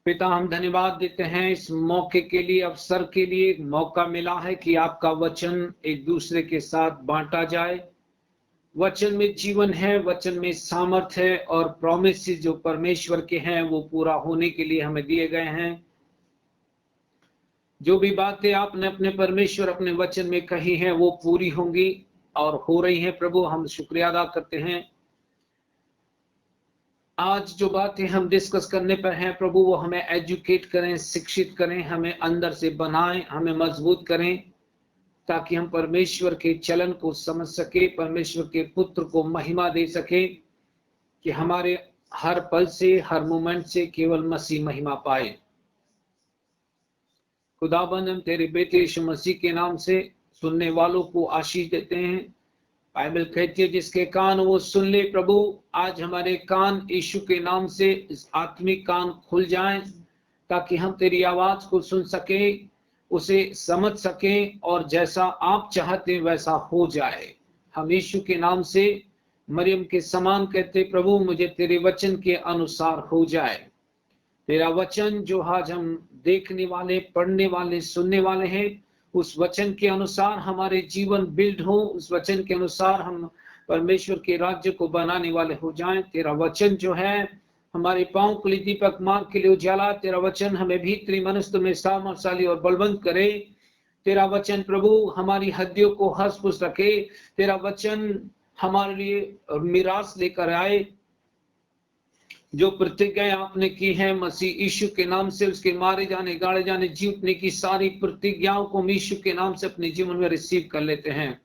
पिता, हम धन्यवाद देते हैं इस मौके के लिए, अवसर के लिए। मौका मिला है कि आपका वचन एक दूसरे के साथ बांटा जाए। वचन में जीवन है, वचन में सामर्थ्य है, और प्रॉमिसेस जो परमेश्वर के हैं वो पूरा होने के लिए हमें दिए गए हैं। जो भी बातें आपने अपने परमेश्वर अपने वचन में कही हैं वो पूरी होंगी और हो रही हैं। प्रभु, हम शुक्रिया अदा करते हैं। आज जो बातें हम डिस्कस करने पर हैं प्रभु, वो हमें एजुकेट करें, शिक्षित करें, हमें अंदर से बनाएं, हमें मजबूत करें, ताकि हम परमेश्वर के चलन को समझ सके, परमेश्वर के पुत्र को महिमा दे सके, कि हमारे हर पल से, हर मोमेंट से केवल मसीह महिमा पाए। खुदाबंद, हम तेरे बेटे यीशु मसीह के नाम से सुनने वालों को आशीष देते हैं। बाइबल कहती है जिसके कान वो सुन ले। प्रभु, आज हमारे कान यीशु के नाम से आत्मिक कान खुल जाएं, ताकि हम तेरी आवाज को सुन सके, उसे समझ सके, और जैसा आप चाहते वैसा हो जाए। हम यीशु के नाम से मरियम के समान कहते, प्रभु मुझे तेरे वचन के अनुसार हो जाए। तेरा वचन जो आज हम देखने वाले, पढ़ने वाले, सुनने वाले हैं, उस वचन के अनुसार हमारे जीवन बिल्ड हो, उस वचन के अनुसार हम परमेश्वर के राज्य को बनाने वाले हो जाएं। तेरा वचन जो है हमारे पांव के लिए दीपक, मार्ग के लिए उजाला। तेरा वचन हमें भीतरी मनुष्य में सामर्थशाली और बलवंत करे। तेरा वचन प्रभु हमारी हड्डियों को हंस पुस रखे। तेरा वचन हमारे लिए मिरास लेकर आए। जो प्रतिज्ञा आपने की है मसीह यीशु के नाम से, उसके मारे जाने, गाड़े जाने, जीतने की सारी प्रतिज्ञाओं को हम यीशु के नाम से अपने जीवन में रिसीव कर लेते हैं।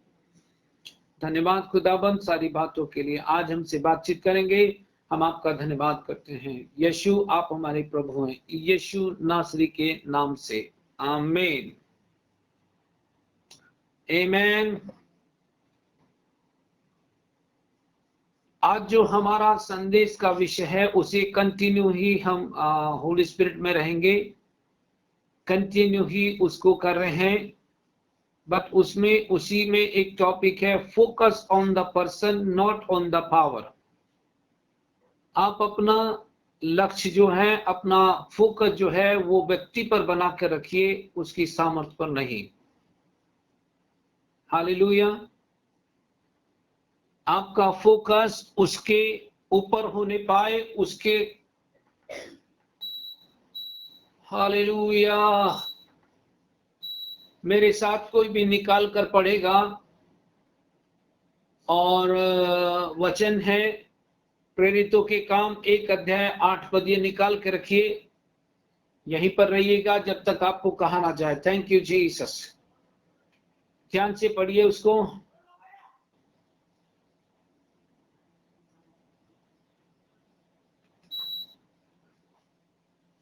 धन्यवाद खुदाबंद सारी बातों के लिए। आज हमसे बातचीत करेंगे, हम आपका धन्यवाद करते हैं। यीशु, आप हमारे प्रभु हैं, यीशु नासरी के नाम से, आमीन, आमीन। आज जो हमारा संदेश का विषय है उसे कंटिन्यू ही हम होली स्पिरिट में रहेंगे, कंटिन्यू ही उसको कर रहे हैं। बट उसमें उसी में एक टॉपिक है, focus on the person not on the power. आप अपना लक्ष्य जो है, अपना फोकस जो है वो व्यक्ति पर बना कर रखिए, उसकी सामर्थ्य पर नहीं। हालेलुया। आपका फोकस उसके ऊपर होने पाए, उसके, हालेलुया। मेरे साथ कोई भी निकाल कर पढ़ेगा, और वचन है प्रेरितों के काम 1 अध्याय 8 पद, ये निकाल के रखिए, यहीं पर रहिएगा जब तक आपको कहा ना जाए। Thank you Jesus. ध्यान से पढ़िए उसको।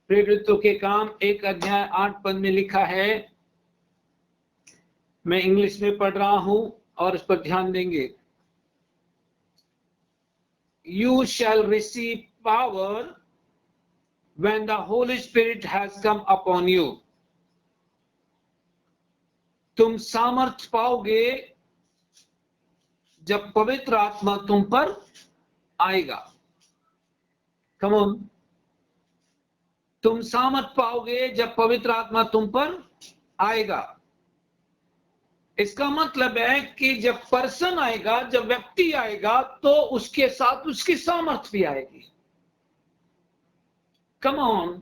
प्रेरितों के काम 1 अध्याय 8 पद में लिखा है, मैं इंग्लिश में पढ़ रहा हूं और इस पर ध्यान देंगे। You shall receive power when the Holy Spirit has come upon you. तुम सामर्थ पाओगे जब पवित्र आत्मा तुम पर आएगा। Come on. तुम सामर्थ पाओगे जब पवित्र आत्मा तुम पर आएगा। इसका मतलब है कि जब पर्सन आएगा, जब व्यक्ति आएगा, तो उसके साथ उसकी सामर्थ भी आएगी। Come on.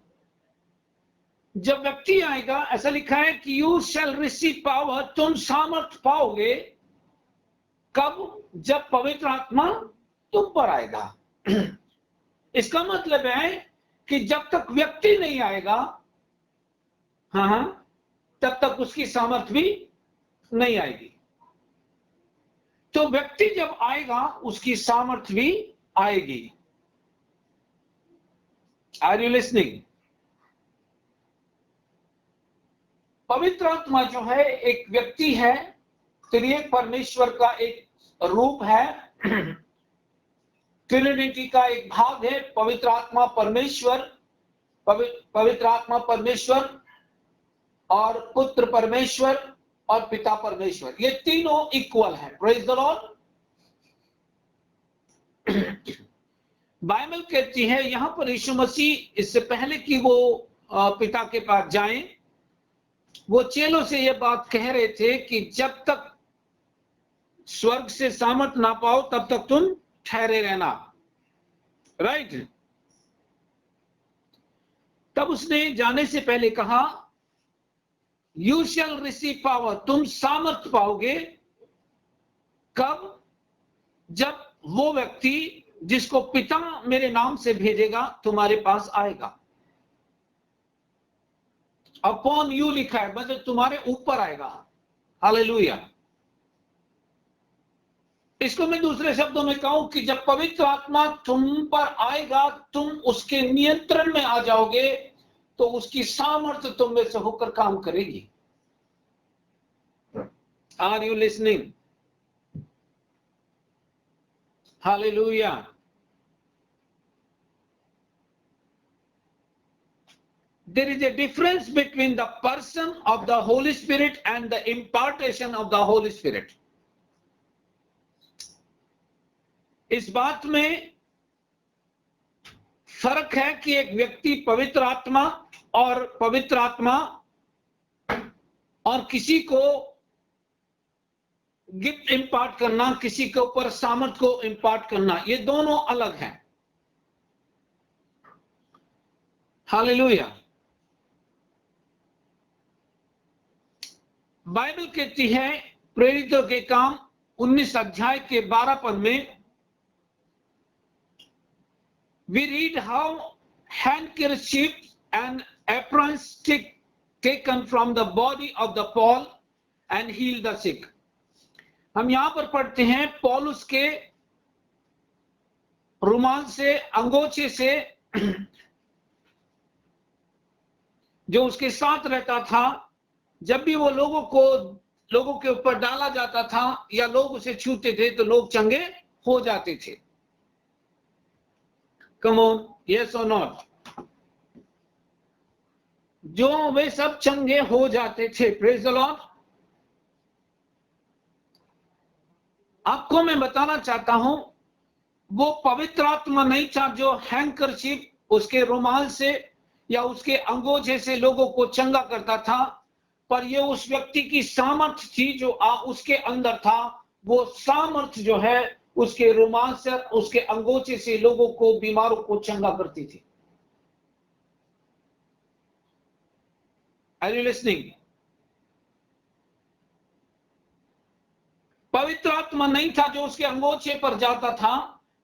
जब व्यक्ति आएगा, ऐसा लिखा है कि यू शैल रिसीव पावर, तुम सामर्थ पाओगे कब? जब पवित्र आत्मा तुम पर आएगा। इसका मतलब है कि जब तक व्यक्ति नहीं आएगा, हाँ, तब तक उसकी सामर्थ भी नहीं आएगी। तो व्यक्ति जब आएगा उसकी सामर्थ भी आएगी। Are you listening? पवित्र आत्मा जो है एक व्यक्ति है, त्रिएक परमेश्वर का एक रूप है, ट्रिनिटी का एक भाग है। पवित्र आत्मा परमेश्वर, पवित्र आत्मा परमेश्वर और पुत्र परमेश्वर और पिता परमेश्वर, ये तीनों इक्वल है। Praise the Lord. बाइबल कहती है यहां पर यीशु मसीह इससे पहले कि वो पिता के पास जाएं, वो चेलों से ये बात कह रहे थे कि जब तक स्वर्ग से सामर्थ ना पाओ तब तक तुम ठहरे रहना। राइट। तब उसने जाने से पहले कहा, यू शैल रिसीव पावर, तुम सामर्थ पाओगे। कब? जब वो व्यक्ति जिसको पिता मेरे नाम से भेजेगा तुम्हारे पास आएगा। अपॉन यू लिखा है, मतलब तुम्हारे ऊपर आएगा। हालेलुया। इसको मैं दूसरे शब्दों में कहूं कि जब पवित्र आत्मा तुम पर आएगा, तुम उसके नियंत्रण में आ जाओगे, तो उसकी सामर्थ्य तुम में से होकर काम करेगी। Are you listening? Hallelujah. There is a difference between the person of the Holy Spirit and the impartation of the Holy Spirit. इस बात में फर्क है कि एक व्यक्ति पवित्र आत्मा और किसी को गिफ्ट इंपार्ट करना, किसी के ऊपर सामर्थ को इंपार्ट करना, ये दोनों अलग हैं। हालेलुया। बाइबल कहती है प्रेरितों के काम 19 अध्याय के 12 पद में, we read how handkerchiefs and aprons taken from the body of the Paul and healed the sick. हम यहां पर पढ़ते हैं पौलुस के रुमाल से, अंगोछे से जो उसके साथ रहता था, जब भी वो लोगों के ऊपर डाला जाता था या लोग उसे छूते थे तो लोग चंगे हो जाते थे। कम ऑन, यस और नॉट? जो वे सब चंगे हो जाते थे। Praise the Lord. आपको मैं बताना चाहता हूं, वो पवित्र आत्मा नहीं था जो हैंकरचीफ, उसके रुमाल से या उसके अंगोछे से लोगों को चंगा करता था, पर ये उस व्यक्ति की सामर्थ्य थी जो उसके अंदर था। वो सामर्थ्य जो है उसके रुमाल से, उसके अंगोछे से लोगों को, बीमारों को चंगा करती थी। Are you listening? पवित्र आत्मा नहीं था जो उसके अंगोछे पर जाता था,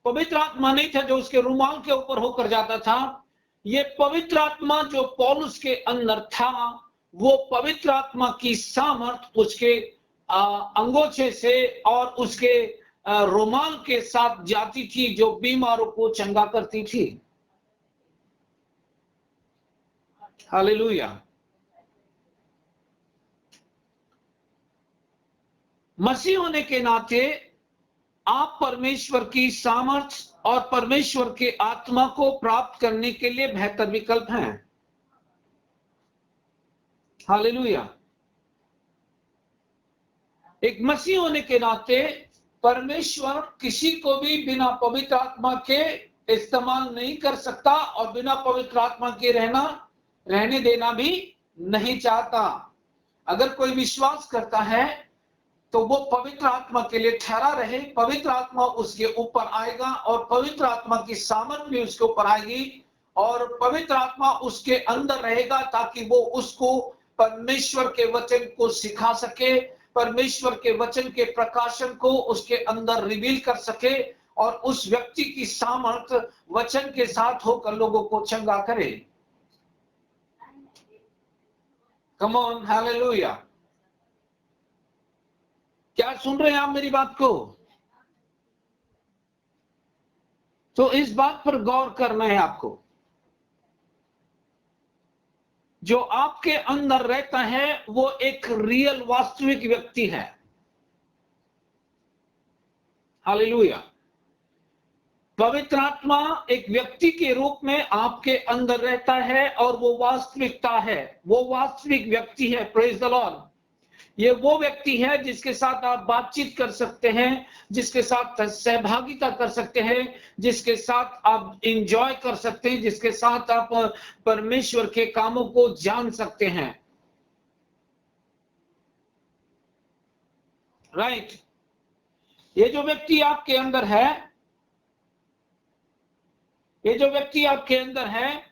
पवित्र आत्मा नहीं था जो उसके रुमाल के ऊपर होकर जाता था। ये पवित्र आत्मा जो पौलुस के अंदर था, वो पवित्र आत्मा की सामर्थ उसके अंगोछे से और उसके रुमाल के साथ जाती थी, जो बीमारों को चंगा करती थी। हालेलुया। मसीह होने के नाते आप परमेश्वर की सामर्थ और परमेश्वर के आत्मा को प्राप्त करने के लिए बेहतर विकल्प हैं। हालेलुया। एक मसीह होने के नाते परमेश्वर किसी को भी बिना पवित्र आत्मा के इस्तेमाल नहीं कर सकता और बिना पवित्र आत्मा के रहने देना भी नहीं चाहता। अगर कोई विश्वास करता है तो वो पवित्र आत्मा के लिए ठहरा रहे, पवित्र आत्मा उसके ऊपर आएगा और पवित्र आत्मा की सामर्थ भी उसके ऊपर आएगी और पवित्र आत्मा उसके अंदर रहेगा, ताकि वो उसको परमेश्वर के वचन को सिखा सके, परमेश्वर के वचन के प्रकाशन को उसके अंदर रिवील कर सके और उस व्यक्ति की सामर्थ वचन के साथ होकर लोगों को चंगा करे। Come on, hallelujah. क्या सुन रहे हैं आप मेरी बात को? तो इस बात पर गौर करना है आपको, जो आपके अंदर रहता है वो एक रियल, वास्तविक व्यक्ति है। हालेलुया। पवित्र आत्मा एक व्यक्ति के रूप में आपके अंदर रहता है और वो वास्तविकता है, वो वास्तविक व्यक्ति है। Praise the Lord. ये वो व्यक्ति है जिसके साथ आप बातचीत कर सकते हैं, जिसके साथ सहभागिता कर सकते हैं, जिसके साथ आप एंजॉय कर सकते हैं, जिसके साथ आप परमेश्वर के कामों को जान सकते हैं। राइट। ये जो व्यक्ति आपके अंदर है, ये जो व्यक्ति आपके अंदर है,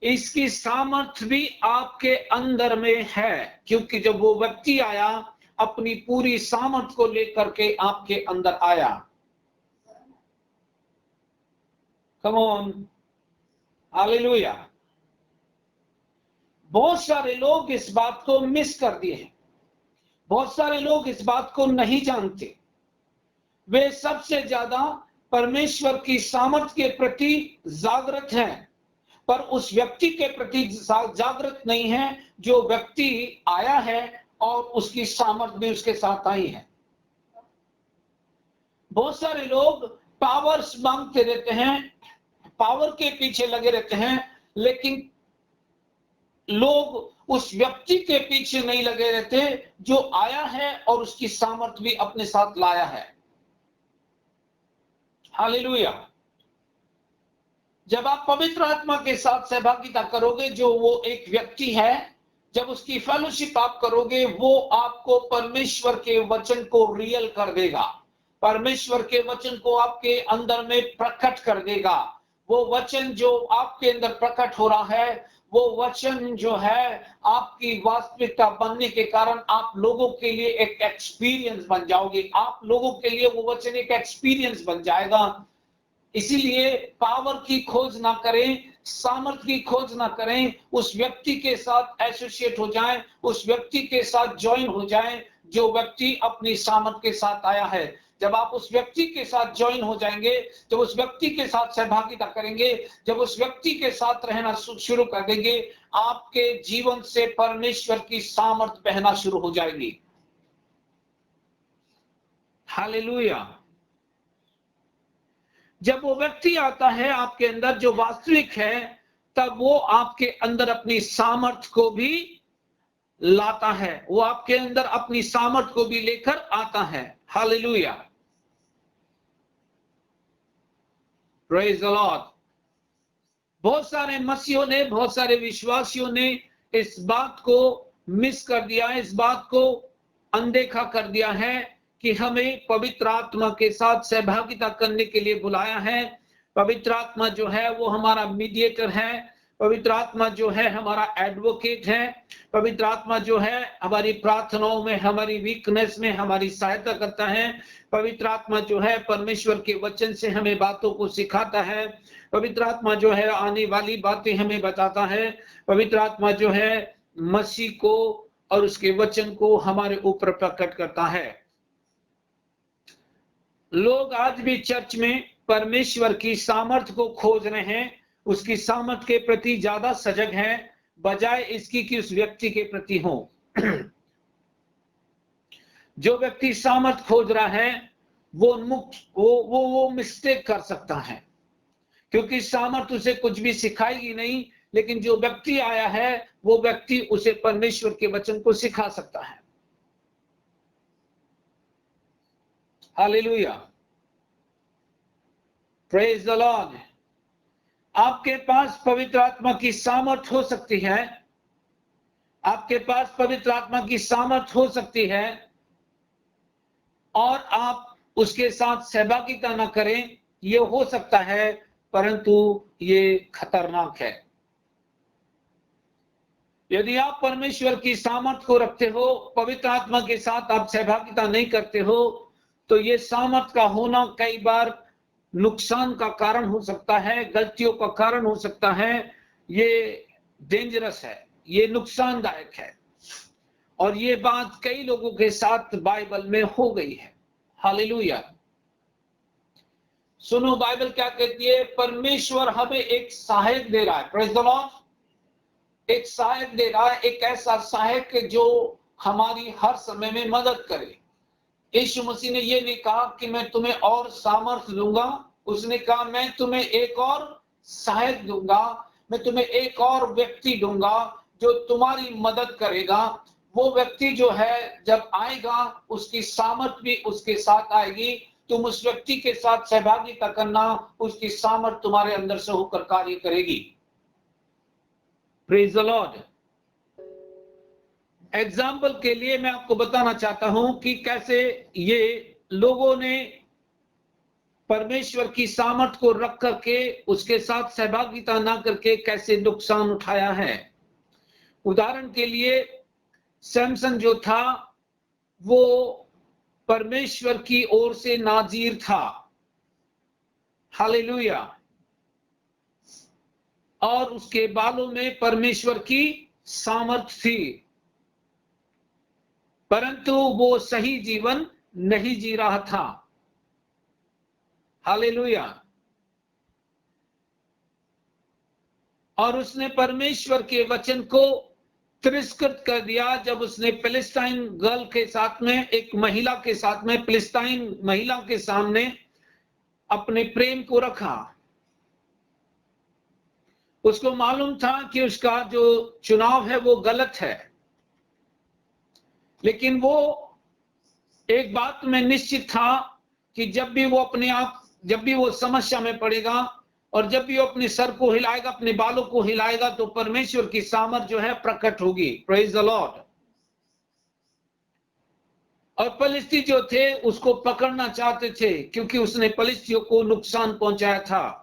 इसकी सामर्थ्य भी आपके अंदर में है, क्योंकि जब वो व्यक्ति आया अपनी पूरी सामर्थ्य को लेकर के आपके अंदर आया। Come on, hallelujah. बहुत सारे लोग इस बात को मिस कर दिए हैं, बहुत सारे लोग इस बात को नहीं जानते। वे सबसे ज्यादा परमेश्वर की सामर्थ्य के प्रति जागृत हैं, पर उस व्यक्ति के प्रति जागृत नहीं है जो व्यक्ति आया है और उसकी सामर्थ्य भी उसके साथ आई है। बहुत सारे लोग पावर्स मांगते रहते हैं, पावर के पीछे लगे रहते हैं, लेकिन लोग उस व्यक्ति के पीछे नहीं लगे रहते जो आया है और उसकी सामर्थ्य भी अपने साथ लाया है। हालेलुया। जब आप पवित्र आत्मा के साथ सहभागिता करोगे, जो वो एक व्यक्ति है, जब उसकी फेलोशिप आप करोगे, वो आपको परमेश्वर के वचन को रियल कर देगा, परमेश्वर के वचन को आपके अंदर में प्रकट कर देगा। वो वचन जो आपके अंदर प्रकट हो रहा है, वो वचन जो है आपकी वास्तविकता बनने के कारण आप लोगों के लिए एक एक्सपीरियंस बन जाओगे, आप लोगों के लिए वो वचन एक एक्सपीरियंस बन जाएगा। इसीलिए पावर की खोज ना करें, सामर्थ्य की खोज ना करें, उस व्यक्ति के साथ एसोसिएट हो जाएं, उस व्यक्ति के साथ ज्वाइन हो जाएं जो व्यक्ति अपनी सामर्थ्य के साथ आया है। जब आप उस व्यक्ति के साथ ज्वाइन हो जाएंगे, जब उस व्यक्ति के साथ सहभागिता करेंगे, जब उस व्यक्ति के साथ रहना शुरू कर देंगे, आपके जीवन से परमेश्वर की सामर्थ्य बहना शुरू हो जाएगी। हालेलुया। जब वो व्यक्ति आता है आपके अंदर जो वास्तविक है, तब वो आपके अंदर अपनी सामर्थ्य को भी लाता है, वो आपके अंदर अपनी सामर्थ्य को भी लेकर आता है। Hallelujah, praise the Lord. बहुत सारे मसीहों ने, बहुत सारे विश्वासियों ने इस बात को मिस कर दिया है, इस बात को अनदेखा कर दिया है कि हमें पवित्र आत्मा के साथ सहभागिता करने के लिए बुलाया है। पवित्र आत्मा जो है वो हमारा मीडिएटर है, पवित्र आत्मा जो है हमारा एडवोकेट है, पवित्र आत्मा जो है हमारी प्रार्थनाओं में, हमारी वीकनेस में हमारी सहायता करता है। पवित्र आत्मा जो है परमेश्वर के वचन से हमें बातों को सिखाता है। पवित्र आत्मा जो है आने वाली बातें हमें बताता है। पवित्र आत्मा जो है मसीह को और उसके वचन को हमारे ऊपर प्रकट करता है। लोग आज भी चर्च में परमेश्वर की सामर्थ्य को खोज रहे हैं, उसकी सामर्थ्य के प्रति ज्यादा सजग हैं, बजाय इसकी कि उस व्यक्ति के प्रति हो। जो व्यक्ति सामर्थ्य खोज रहा है वो मिस्टेक कर सकता है, क्योंकि सामर्थ्य उसे कुछ भी सिखाएगी नहीं, लेकिन जो व्यक्ति आया है वो व्यक्ति उसे परमेश्वर के वचन को सिखा सकता है। Hallelujah, praise the Lord. आपके पास पवित्र आत्मा की सामर्थ्य हो सकती है, आपके पास पवित्र आत्मा की सामर्थ्य हो सकती है और आप उसके साथ सहभागिता न करें, ये हो सकता है, परंतु ये खतरनाक है। यदि आप परमेश्वर की सामर्थ्य को रखते हो, पवित्र आत्मा के साथ आप सहभागिता नहीं करते हो, तो ये सामर्थ्य का होना कई बार नुकसान का कारण हो सकता है, गलतियों का कारण हो सकता है। ये डेंजरस है, ये नुकसानदायक है, और ये बात कई लोगों के साथ बाइबल में हो गई है। हालेलुया। सुनो बाइबल क्या कहती है, परमेश्वर हमें एक सहायक दे रहा है। Praise the Lord. एक सहायक दे रहा है, एक ऐसा सहायक जो हमारी हर समय में मदद करे। यीशु मसीह ने ये नहीं कहा कि मैं तुम्हें और सामर्थ्य दूंगा, उसने कहा मैं तुम्हें एक और सहायक दूंगा, मैं तुम्हें एक और व्यक्ति दूंगा जो तुम्हारी मदद करेगा, वो व्यक्ति जो है जब आएगा उसकी सामर्थ भी उसके साथ आएगी। तुम उस व्यक्ति के साथ सहभागिता करना, उसकी सामर्थ तुम्हारे अंदर से होकर कार्य करेगी। Praise the Lord. एग्जाम्पल के लिए मैं आपको बताना चाहता हूं कि कैसे ये लोगों ने परमेश्वर की सामर्थ को रख करके उसके साथ सहभागिता ना करके कैसे नुकसान उठाया है। उदाहरण के लिए सैमसन जो था वो परमेश्वर की ओर से नाजीर था। हालेलुया। और उसके बालों में परमेश्वर की सामर्थ थी, परंतु वो सही जीवन नहीं जी रहा था। हालेलुया। और उसने परमेश्वर के वचन को तिरस्कृत कर दिया जब उसने फिलिस्तीन गर्ल के साथ में, एक महिला के साथ में, फिलिस्तीन महिला के सामने अपने प्रेम को रखा। उसको मालूम था कि उसका जो चुनाव है वो गलत है, लेकिन वो एक बात में निश्चित था कि जब भी वो समस्या में पड़ेगा और जब भी वो अपने सर को हिलाएगा, अपने बालों को हिलाएगा, तो परमेश्वर की सामर्थ जो है प्रकट होगी। Praise the Lord. और फलिस्ती जो थे उसको पकड़ना चाहते थे क्योंकि उसने फलिस्तियों को नुकसान पहुंचाया था।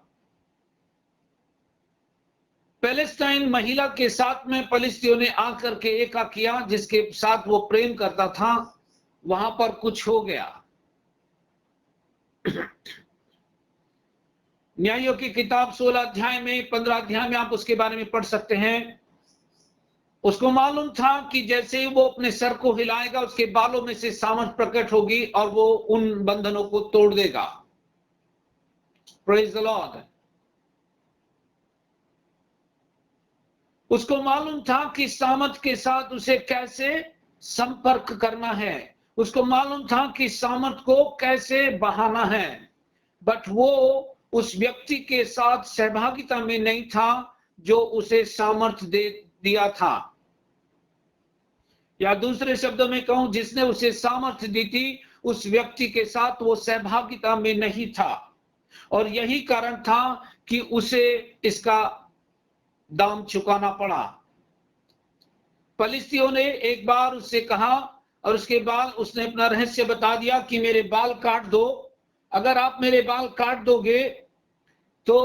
पैलेस्टाइन महिला के साथ में फलिस्तियों ने आकर के एका किया, जिसके साथ वो प्रेम करता था, वहां पर कुछ हो गया। न्यायों की किताब 16 अध्याय में, 15 अध्याय में आप उसके बारे में पढ़ सकते हैं। उसको मालूम था कि जैसे ही वो अपने सर को हिलाएगा उसके बालों में से सामर्थ प्रकट होगी और वो उन बंधनों को तोड़ देगा। Praise the Lord. उसको मालूम था कि सामर्थ के साथ उसे कैसे संपर्क करना है, उसको मालूम था कि सामर्थ को कैसे बहाना है, बट वो उस व्यक्ति के साथ सहभागिता में नहीं था जो उसे सामर्थ दे दिया था, या दूसरे शब्दों में कहूं, जिसने उसे सामर्थ दी थी उस व्यक्ति के साथ वो सहभागिता में नहीं था। और यही कारण था कि उसे इसका दाम चुकाना पड़ा। फलिस्तियों ने एक बार उससे कहा और उसके बाद उसने अपना रहस्य बता दिया कि मेरे बाल काट दो, अगर आप मेरे बाल काट दोगे तो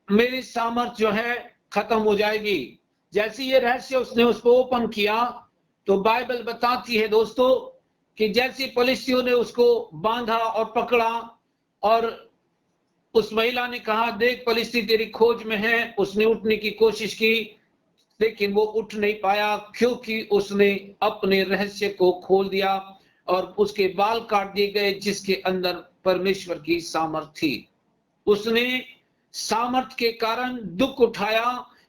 मेरी सामर्थ जो है खत्म हो जाएगी। जैसे ये रहस्य उसने उसको ओपन किया तो बाइबल बताती है दोस्तों कि जैसे फलिस्तियों ने उसको बांधा और पकड़ा और उस महिला ने कहा, देख फलिस्ती तेरी खोज में है। उसने उठने की कोशिश की लेकिन वो उठ नहीं पाया क्योंकि उसने अपने रहस्य को खोल दिया और उसके बाल काट दिए गए, जिसके अंदर परमेश्वर की सामर्थ थी। उसने सामर्थ के कारण दुख उठाया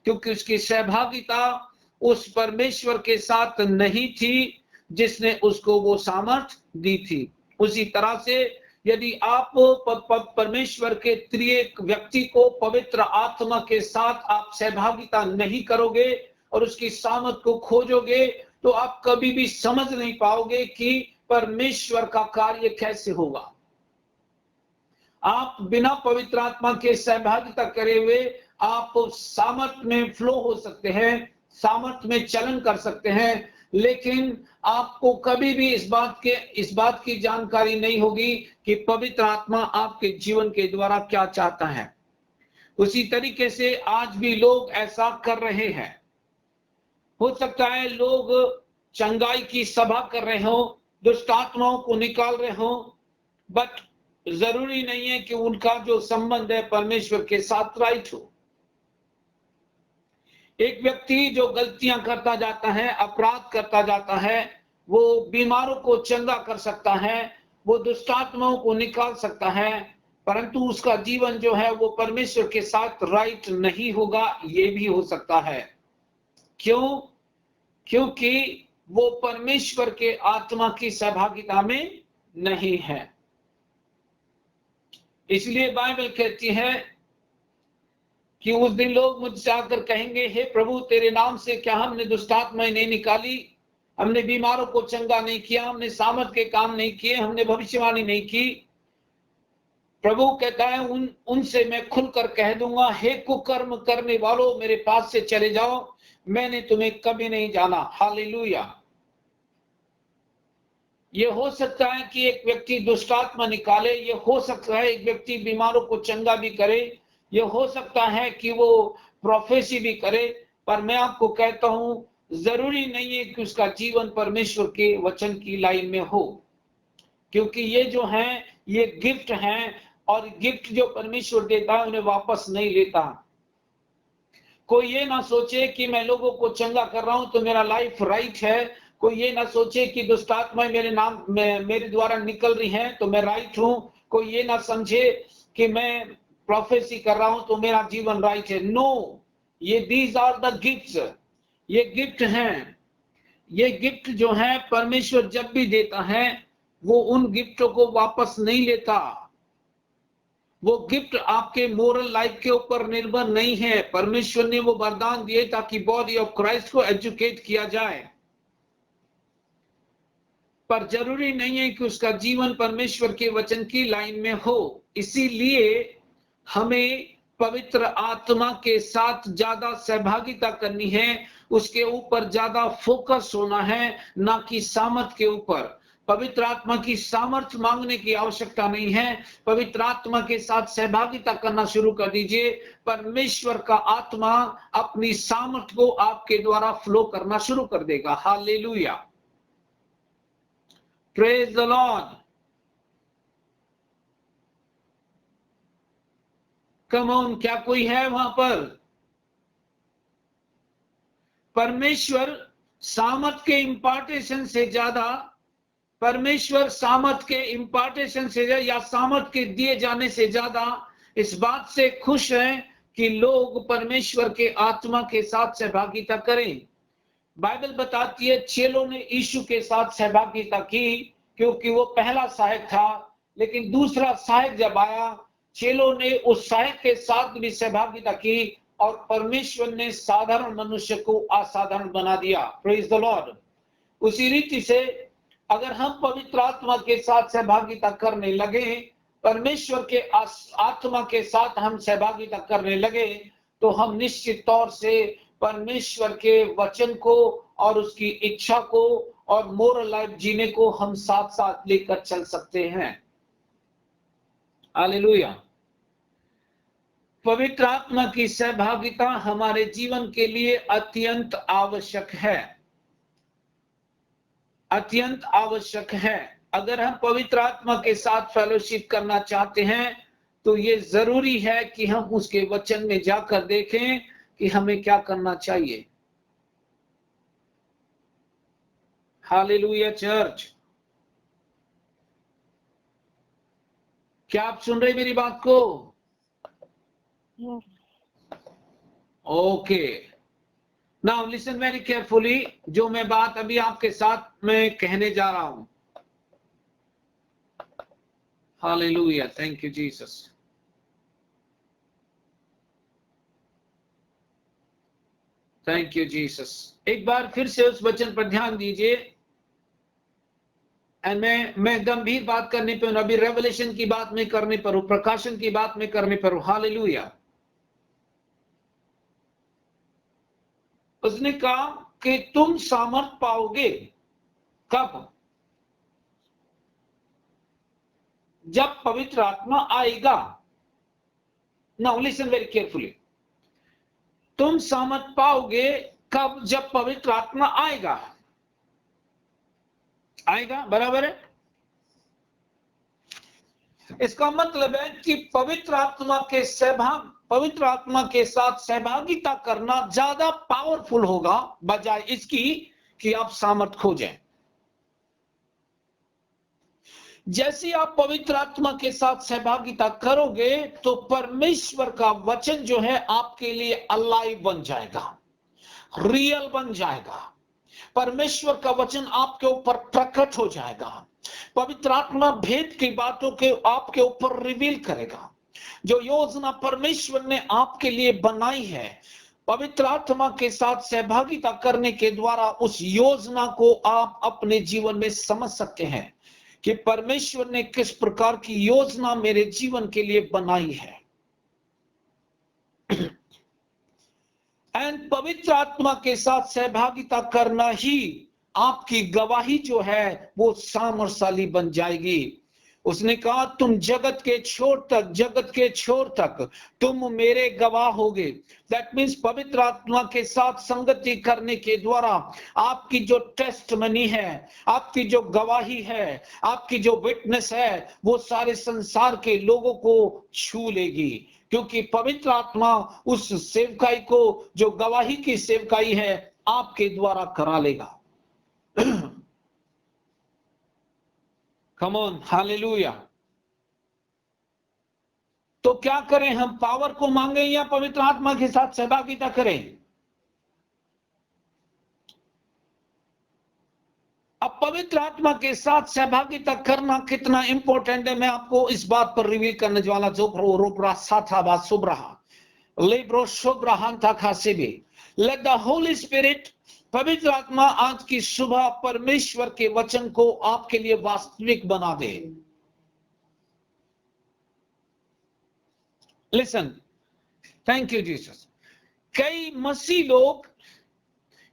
क्योंकि उसकी सहभागिता उस परमेश्वर के साथ नहीं थी जिसने उसको वो सामर्थ दी थी। उसी तरह से यदि आप परमेश्वर के त्रिएक व्यक्ति को पवित्र आत्मा के साथ आप सहभागिता नहीं करोगे और उसकी सामर्थ को खोजोगे तो आप कभी भी समझ नहीं पाओगे कि परमेश्वर का कार्य कैसे होगा। आप बिना पवित्र आत्मा के सहभागिता करे हुए आप सामर्थ में फ्लो हो सकते हैं, सामर्थ में चलन कर सकते हैं, लेकिन आपको कभी भी इस बात की जानकारी नहीं होगी कि पवित्र आत्मा आपके जीवन के द्वारा क्या चाहता है। उसी तरीके से आज भी लोग ऐसा कर रहे हैं। हो सकता है लोग चंगाई की सभा कर रहे हो, दुष्ट आत्माओं को निकाल रहे हो, बट जरूरी नहीं है कि उनका जो संबंध है परमेश्वर के साथ राइट हो। एक व्यक्ति जो गलतियां करता जाता है, अपराध करता जाता है, वो बीमारों को चंगा कर सकता है, वो दुष्टात्माओं को निकाल सकता है, परंतु उसका जीवन जो है वो परमेश्वर के साथ राइट नहीं होगा। ये भी हो सकता है। क्यों? क्योंकि वो परमेश्वर के आत्मा की सहभागिता में नहीं है। इसलिए बाइबल कहती है कि उस दिन लोग मुझसे आकर कहेंगे, हे प्रभु तेरे नाम से क्या हमने दुष्टात्माएं नहीं निकाली, हमने बीमारों को चंगा नहीं किया, हमने सामर्थ के काम नहीं किए, हमने भविष्यवाणी नहीं की। प्रभु कहता है उनसे मैं खुलकर कह दूंगा, हे कुकर्म करने वालों, मेरे पास से चले जाओ, मैंने तुम्हें कभी नहीं जाना। हालेलुया। ये हो सकता है कि एक व्यक्ति दुष्टात्मा निकाले, ये हो सकता है एक व्यक्ति बीमारों को चंगा भी करे, ये हो सकता है कि वो प्रोफेसी भी करे, पर मैं आपको कहता हूं जरूरी नहीं है कि उसका जीवन परमेश्वर के वचन की लाइन में हो, क्योंकि ये जो है ये गिफ्ट हैं, और गिफ्ट जो परमेश्वर देता है उन्हें वापस नहीं लेता। कोई ये ना सोचे कि मैं लोगों को चंगा कर रहा हूं तो मेरा लाइफ राइट है। कोई ये ना सोचे कि दुष्टात्माएं मेरे द्वारा निकल रही हैं तो मैं राइट हूं। कोई ये ना समझे कि मैं प्रोफेसी कर रहा हूं तो मेरा जीवन राइट है। नो, ये दीज आर द गिफ्ट्स, ये गिफ्ट हैं। ये गिफ्ट जो है परमेश्वर जब भी देता है वो उन गिफ्टों को वापस नहीं लेता। वो गिफ्ट आपके मोरल लाइफ के ऊपर निर्भर नहीं है। परमेश्वर ने वो वरदान दिए ताकि बॉडी ऑफ क्राइस्ट को एजुकेट किया जाए, पर जरूरी नहीं है कि उसका जीवन परमेश्वर के वचन की लाइन में हो। इसीलिए हमें पवित्र आत्मा के साथ ज्यादा सहभागिता करनी है, उसके ऊपर ज्यादा फोकस होना है, ना कि सामर्थ के ऊपर। पवित्र आत्मा की सामर्थ मांगने की आवश्यकता नहीं है। पवित्र आत्मा के साथ सहभागिता करना शुरू कर दीजिए। परमेश्वर का आत्मा अपनी सामर्थ को आपके द्वारा फ्लो करना शुरू कर देगा। Hallelujah, praise the Lord. Come on, क्या कोई है वहां पर? परमेश्वर सामर्थ के इंपार्टेशन से ज्यादा, परमेश्वर सामर्थ के इंपार्टेशन से या सामर्थ के दिए जाने से ज्यादा इस बात से खुश हैं कि लोग परमेश्वर के आत्मा के साथ सहभागिता करें। बाइबल बताती है चेलों ने यीशु के साथ सहभागिता की क्योंकि वो पहला सहायक था, लेकिन दूसरा सहायक जब आया चेलों ने उस सहायक के साथ भी सहभागिता की और परमेश्वर ने साधारण मनुष्य को असाधारण बना दिया। Praise the Lord. उसी रीति से अगर हम पवित्र आत्मा के साथ सहभागिता करने लगे, परमेश्वर के आत्मा के साथ हम सहभागिता करने लगे, तो हम निश्चित तौर से परमेश्वर के वचन को और उसकी इच्छा को और मोरल लाइफ जीने को हम साथ साथ लेकर चल सकते हैं। हालेलुया। पवित्र आत्मा की सहभागिता हमारे जीवन के लिए अत्यंत आवश्यक है, अत्यंत आवश्यक है। अगर हम पवित्र आत्मा के साथ फेलोशिप करना चाहते हैं तो ये जरूरी है कि हम उसके वचन में जाकर देखें कि हमें क्या करना चाहिए। हालेलुया चर्च, क्या आप सुन रहे मेरी बात को? Okay, now listen very carefully. जो मैं बात अभी आपके साथ में कहने जा रहा हूं। Hallelujah, thank you Jesus. Thank you Jesus. एक बार फिर से उस वचन पर ध्यान दीजिए। एंड मैं गंभीर बात करने पर, अभी रेवलेशन की बात में करने पर हूं, प्रकाशन की बात में करने पर हूं। हालेलुया। उसने कहा कि तुम सामर्थ पाओगे कब? जब पवित्र आत्मा आएगा। Now listen very carefully. तुम सामर्थ पाओगे कब? जब पवित्र आत्मा आएगा। आएगा, बराबर है। इसका मतलब है कि पवित्र आत्मा के साथ सहभागिता करना ज्यादा पावरफुल होगा बजाय इसकी कि आप सामर्थ खोजें। जैसे आप पवित्र आत्मा के साथ सहभागिता करोगे तो परमेश्वर का वचन जो है आपके लिए अलाइव बन जाएगा, रियल बन जाएगा। परमेश्वर का वचन आपके ऊपर प्रकट हो जाएगा। पवित्र आत्मा भेद की बातों के आपके ऊपर रिवील करेगा। जो योजना परमेश्वर ने आपके लिए बनाई है, पवित्र आत्मा के साथ सहभागिता करने के द्वारा उस योजना को आप अपने जीवन में समझ सकते हैं कि परमेश्वर ने किस प्रकार की योजना मेरे जीवन के लिए बनाई है। एंड पवित्र आत्मा के साथ सहभागिता करना ही आपकी गवाही जो है वो सामर्थ्यशाली बन जाएगी। उसने कहा तुम जगत के छोर तक तुम मेरे गवाह होगे। दैट मीन्स पवित्र आत्मा के साथ संगति करने के द्वारा आपकी जो टेस्टमनी है, आपकी जो गवाही है, आपकी जो विटनेस है, वो सारे संसार के लोगों को छू लेगी, क्योंकि पवित्र आत्मा उस सेवकाई को, जो गवाही की सेवकाई है, आपके द्वारा करा लेगा। Come on, hallelujah. तो क्या करें, हम पावर को मांगे या पवित्र आत्मा के साथ सहभागिता करें? अब पवित्र आत्मा के साथ सहभागिता करना कितना इंपॉर्टेंट है, मैं आपको इस बात पर रिवील करने वाला। जो रोपरा साथा बात सुब्रहा लेब्रो शुभ्रहान था खासे भी। लेट द होली स्पिरिट, पवित्र आत्मा आज की सुबह परमेश्वर के वचन को आपके लिए वास्तविक बना दे। Listen, thank you Jesus. कई मसीह लोग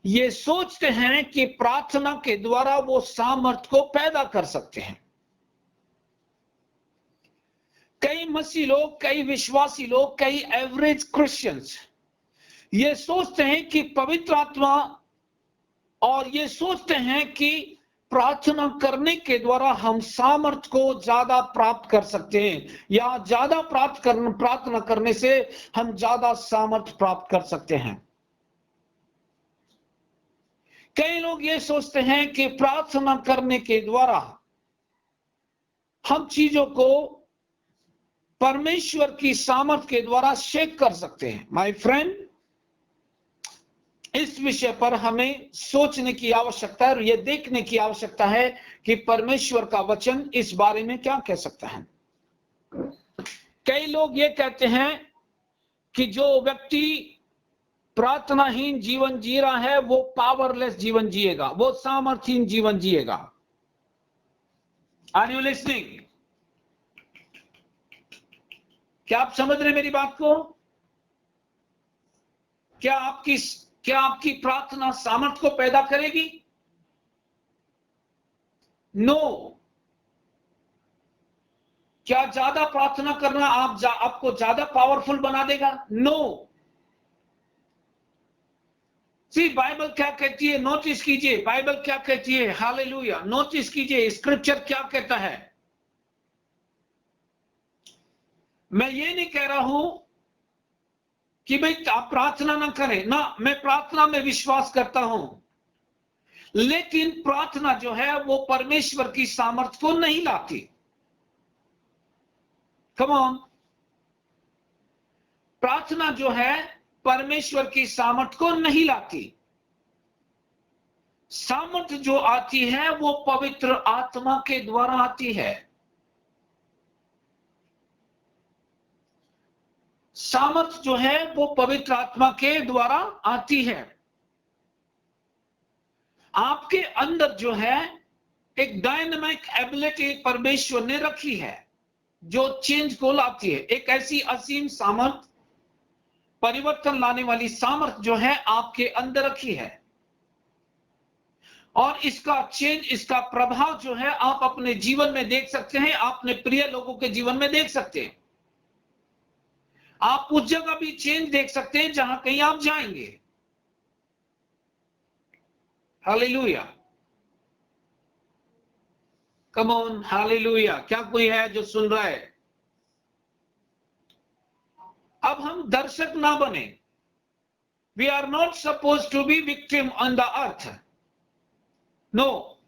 ये सोचते हैं कि प्रार्थना के द्वारा वो सामर्थ्य को पैदा कर सकते हैं। कई मसीह लोग, कई विश्वासी लोग, कई एवरेज क्रिश्चियंस ये सोचते हैं कि पवित्र आत्मा, और ये सोचते हैं कि प्रार्थना करने के द्वारा हम सामर्थ्य को ज्यादा प्राप्त कर सकते हैं, या ज्यादा प्रार्थना करने से हम ज्यादा सामर्थ्य प्राप्त कर सकते हैं। कई लोग ये सोचते हैं कि प्रार्थना करने के द्वारा हम चीजों को परमेश्वर की सामर्थ्य के द्वारा शेक कर सकते हैं। माय फ्रेंड, इस विषय पर हमें सोचने की आवश्यकता है और यह देखने की आवश्यकता है कि परमेश्वर का वचन इस बारे में क्या कह सकता है। कई लोग ये कहते हैं कि जो व्यक्ति प्रार्थनाहीन जीवन जी रहा है वो पावरलेस जीवन जिएगा, वो सामर्थ्यहीन जीवन जिएगा। Are you listening? क्या आप समझ रहे मेरी बात को? क्या आपकी प्रार्थना सामर्थ्य को पैदा करेगी? नो। क्या ज्यादा प्रार्थना करना आपको ज्यादा पावरफुल बना देगा? नो। सी, बाइबल क्या कहती है, नोटिस कीजिए, बाइबल क्या कहती है। हालेलुया, नोटिस कीजिए स्क्रिप्चर क्या कहता है। मैं ये नहीं कह रहा हूं कि भाई आप प्रार्थना ना करें ना, मैं प्रार्थना में विश्वास करता हूं, लेकिन प्रार्थना जो है वो परमेश्वर की सामर्थ्य को नहीं लाती। कम ऑन, प्रार्थना जो है परमेश्वर की सामर्थ्य को नहीं लाती। सामर्थ्य जो आती है वो पवित्र आत्मा के द्वारा आती है। सामर्थ्य जो है वो पवित्र आत्मा के द्वारा आती है। आपके अंदर जो है एक डायनामिक एबिलिटी परमेश्वर ने रखी है जो चेंज को लाती है। एक ऐसी असीम सामर्थ्य, परिवर्तन लाने वाली सामर्थ्य जो है आपके अंदर रखी है, और इसका चेंज, इसका प्रभाव जो है आप अपने जीवन में देख सकते हैं, अपने प्रिय लोगों के जीवन में देख सकते हैं। आप उस जगह भी चेंज देख सकते हैं जहां कहीं आप जाएंगे। Hallelujah, come on, hallelujah. क्या कोई है जो सुन रहा है? अब हम दर्शक ना बने। We are not suppose to be victim on the earth. No,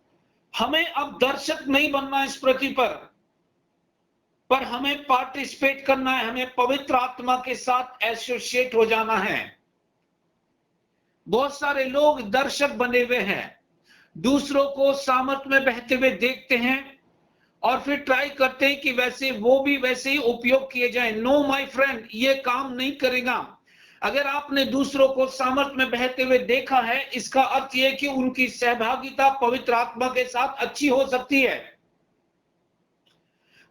हमें अब दर्शक नहीं बनना इस पृथ्वी पर हमें पार्टिसिपेट करना है। हमें पवित्र आत्मा के साथ एसोसिएट हो जाना है। बहुत सारे लोग दर्शक बने हुए हैं, दूसरों को सामर्थ्य में बहते हुए देखते हैं और फिर ट्राई करते हैं कि वो भी वैसे ही उपयोग किए जाए। नो माय फ्रेंड, ये काम नहीं करेगा। अगर आपने दूसरों को सामर्थ में बहते हुए देखा है, इसका अर्थ यह कि उनकी सहभागिता पवित्र आत्मा के साथ अच्छी हो सकती है,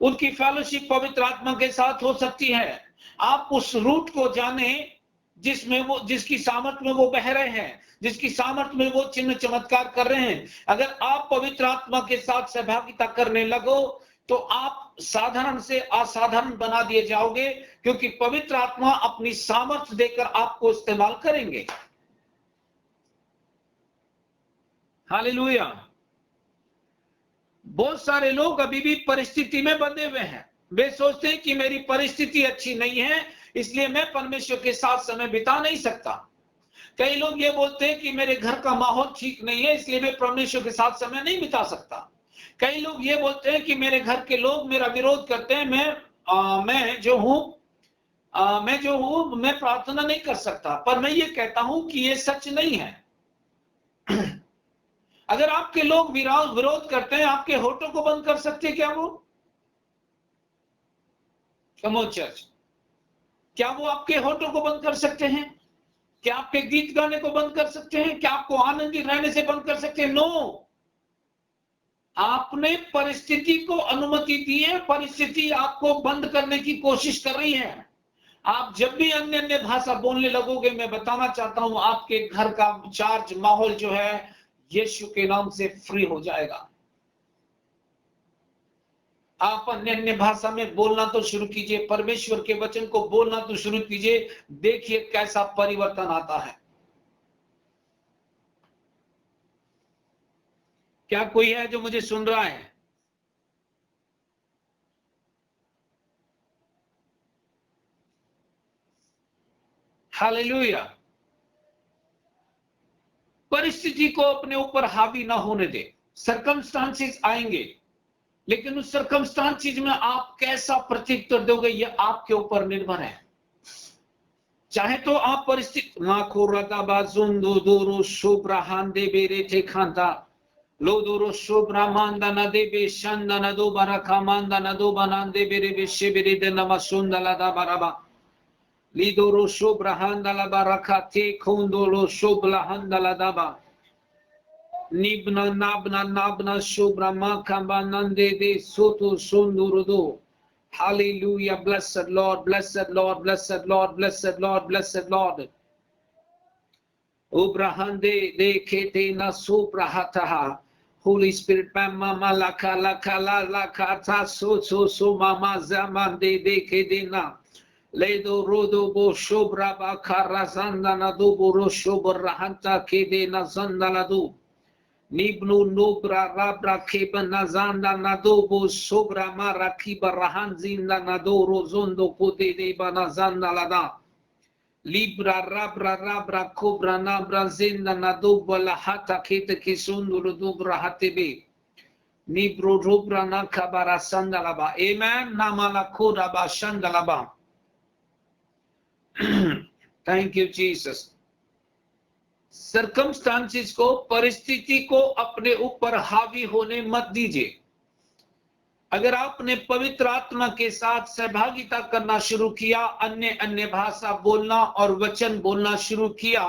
उनकी फेलोशिप पवित्र आत्मा के साथ हो सकती है। आप उस रूट को जाने जिसकी सामर्थ में वो बह रहे हैं, जिसकी सामर्थ में वो चिन्ह चमत्कार कर रहे हैं। अगर आप पवित्र आत्मा के साथ सहभागिता करने लगो तो आप साधारण से असाधारण बना दिए जाओगे, क्योंकि पवित्र आत्मा अपनी सामर्थ देकर आपको इस्तेमाल करेंगे। हालेलुया। बहुत सारे लोग अभी भी परिस्थिति में बंधे हुए हैं। वे सोचते हैं कि मेरी परिस्थिति अच्छी नहीं है, इसलिए मैं परमेश्वर के साथ समय बिता नहीं सकता। कई लोग ये बोलते हैं कि मेरे घर का माहौल ठीक नहीं है, इसलिए मैं परमेश्वर के साथ समय नहीं बिता सकता। कई लोग ये बोलते हैं कि मेरे घर के लोग मेरा विरोध करते हैं, मैं जो हूं मैं प्रार्थना नहीं कर सकता। पर मैं ये कहता हूं कि ये सच नहीं है। अगर आपके लोग विरोध करते हैं, आपके होठों को बंद कर सकते हैं क्या वो? कम ऑन चर्च, क्या वो आपके होठों को बंद कर सकते हैं? क्या आपके गीत गाने को बंद कर सकते हैं? क्या आपको आनंदित रहने से बंद कर सकते हैं? नो। आपने परिस्थिति को अनुमति दी है, परिस्थिति आपको बंद करने की कोशिश कर रही है। आप जब भी अन्य अन्य भाषा बोलने लगोगे, मैं बताना चाहता हूं, आपके घर का चार्ज माहौल जो है यीशु के नाम से फ्री हो जाएगा। आप अन्य अन्य भाषा में बोलना तो शुरू कीजिए, परमेश्वर के वचन को बोलना तो शुरू कीजिए, देखिए कैसा परिवर्तन आता है। क्या कोई है जो मुझे सुन रहा है? हालेलुया। परिस्थिति को अपने ऊपर हावी ना होने दे। सर्कमस्टांसेस आएंगे, लेकिन उस सर्कमस्टांसेस में आप कैसा प्रत्युत्तर दोगे, यह आपके ऊपर निर्भर है। चाहे तो आप परिस्थिति लोदोरो शोब्रामांदा न देबे शंदा न दो बरखामांदा न दो बनांदे बेरे बेशे बेरे de namasunda la da baraba lidoro shobrahanda la barakate kondolo shoblahanda la daba nibna nabna shobrama kambanande de soto sondurudo. Hallelujah. Blessed Lord, blessed Lord, blessed Lord, blessed Lord, blessed Lord. Obrahande de kete na sobrahataha. Holy Spirit, mama laka laka la laka ta so mama zaman de kedina. Ledo rodo bo shobra ba karazanda na do boro shobrahanta kedina zanda la do. Nibnu nobra rabra keba nazanda nadobo sobra mara kiba rahanzinda nadoro zondo kode de banazanda lada. Libra rabra cobra nabra zinda nadobo la hata kete kisundu dobra hatebe. Nibro robra nakabara sandalaba. Amen. Namala koda ba shandalaba. Thank you, Jesus. Circumstances को, परिस्थिति को अपने ऊपर हावी होने मत दीजिए। अगर आपने पवित्र आत्मा के साथ सहभागिता करना शुरू किया, अन्य अन्य भाषा बोलना और वचन बोलना शुरू किया,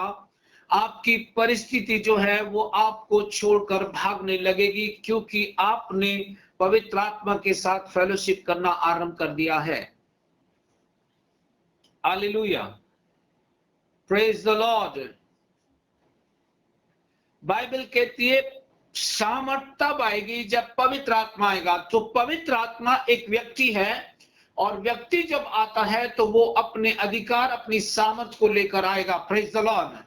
आपकी परिस्थिति जो है वो आपको छोड़कर भागने लगेगी, क्योंकि आपने पवित्र आत्मा के साथ फेलोशिप करना आरंभ कर दिया है। Hallelujah. Praise the Lord. Bible कहती है सामर्थ तब आएगी जब पवित्र आत्मा आएगा। तो पवित्र आत्मा एक व्यक्ति है, और व्यक्ति जब आता है तो वो अपने अधिकार, अपनी सामर्थ को लेकर आएगा। Praise the Lord.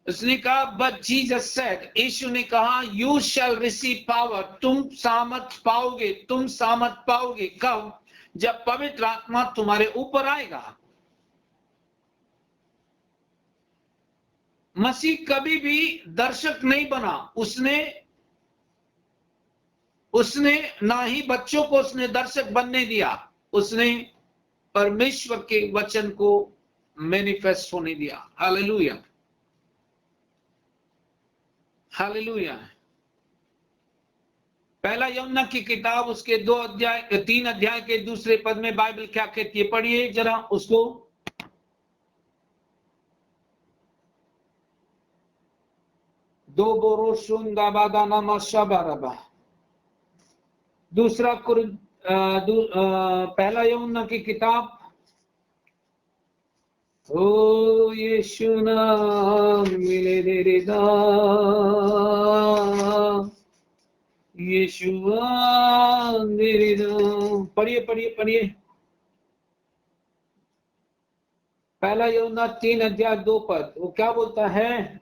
उसने कहा, बट जीसस सेड, यीशु ने कहा, यू शैल रिसीव पावर, तुम सामर्थ पाओगे। तुम सामर्थ पाओगे कब? जब पवित्र आत्मा तुम्हारे ऊपर आएगा। मसीह कभी भी दर्शक नहीं बना। उसने ना ही बच्चों को उसने दर्शक बनने दिया, उसने परमेश्वर के वचन को मैनिफेस्ट होने दिया। Hallelujah, hallelujah. पहला यूहन्ना की किताब, उसके 3 अध्याय के दूसरे पद में बाइबल क्या कहती है? पढ़िए जरा उसको। दो बोरोशुन दाबादा नमशबरबा। दूसरा पहला यूहन्ना की किताब, ओ यीशु नाम मिले तेरे दाम, यीशुआ मेरे दाम। पढ़िए पढ़िए पढ़िए। पहला यूहन्ना 3:2 वो क्या बोलता है?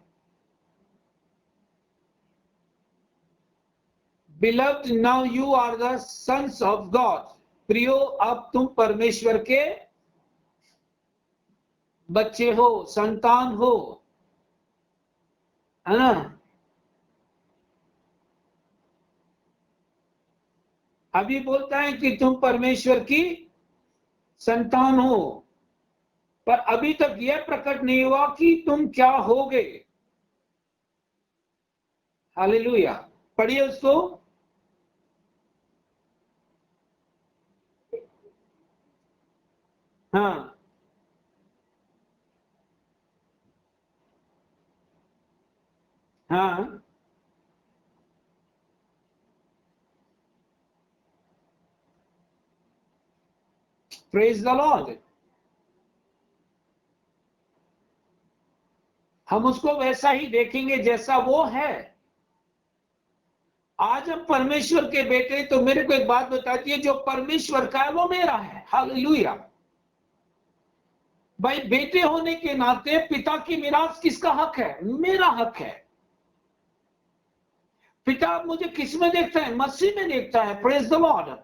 Beloved, now you are the sons of God। प्रियो, अब तुम परमेश्वर के बच्चे हो, संतान हो, है ना? अभी बोलता है कि तुम परमेश्वर की संतान हो, पर अभी तक यह प्रकट नहीं हुआ कि तुम क्या होगे। हालेलुया। पढ़िए उसको। हाँ हाँ, प्रेज द लॉर्ड। हम उसको वैसा ही देखेंगे जैसा वो है। आज हम परमेश्वर के बेटे, तो मेरे को एक बात बताती है, जो परमेश्वर का है वो मेरा है। हालेलुया। भाई, बेटे होने के नाते पिता की मिरास किसका हक है? मेरा हक है। पिता मुझे किस में देखता है? मसीह में देखता है। Praise the Lord.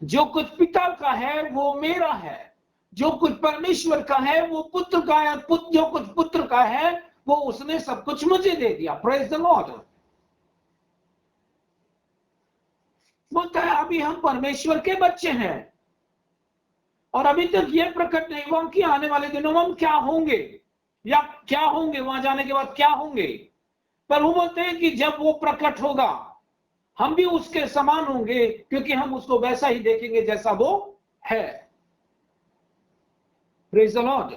जो कुछ पिता का है वो मेरा है, जो कुछ परमेश्वर का है वो पुत्र का है, जो कुछ पुत्र का है वो उसने सब कुछ मुझे दे दिया। Praise the Lord. बोलता है अभी हम परमेश्वर के बच्चे हैं, और अभी तक यह प्रकट नहीं हुआ कि आने वाले दिनों में हम क्या होंगे, या क्या होंगे वहां जाने के बाद क्या होंगे। पर वो बोलते हैं कि जब वो प्रकट होगा हम भी उसके समान होंगे, क्योंकि हम उसको वैसा ही देखेंगे जैसा वो है। Praise the Lord.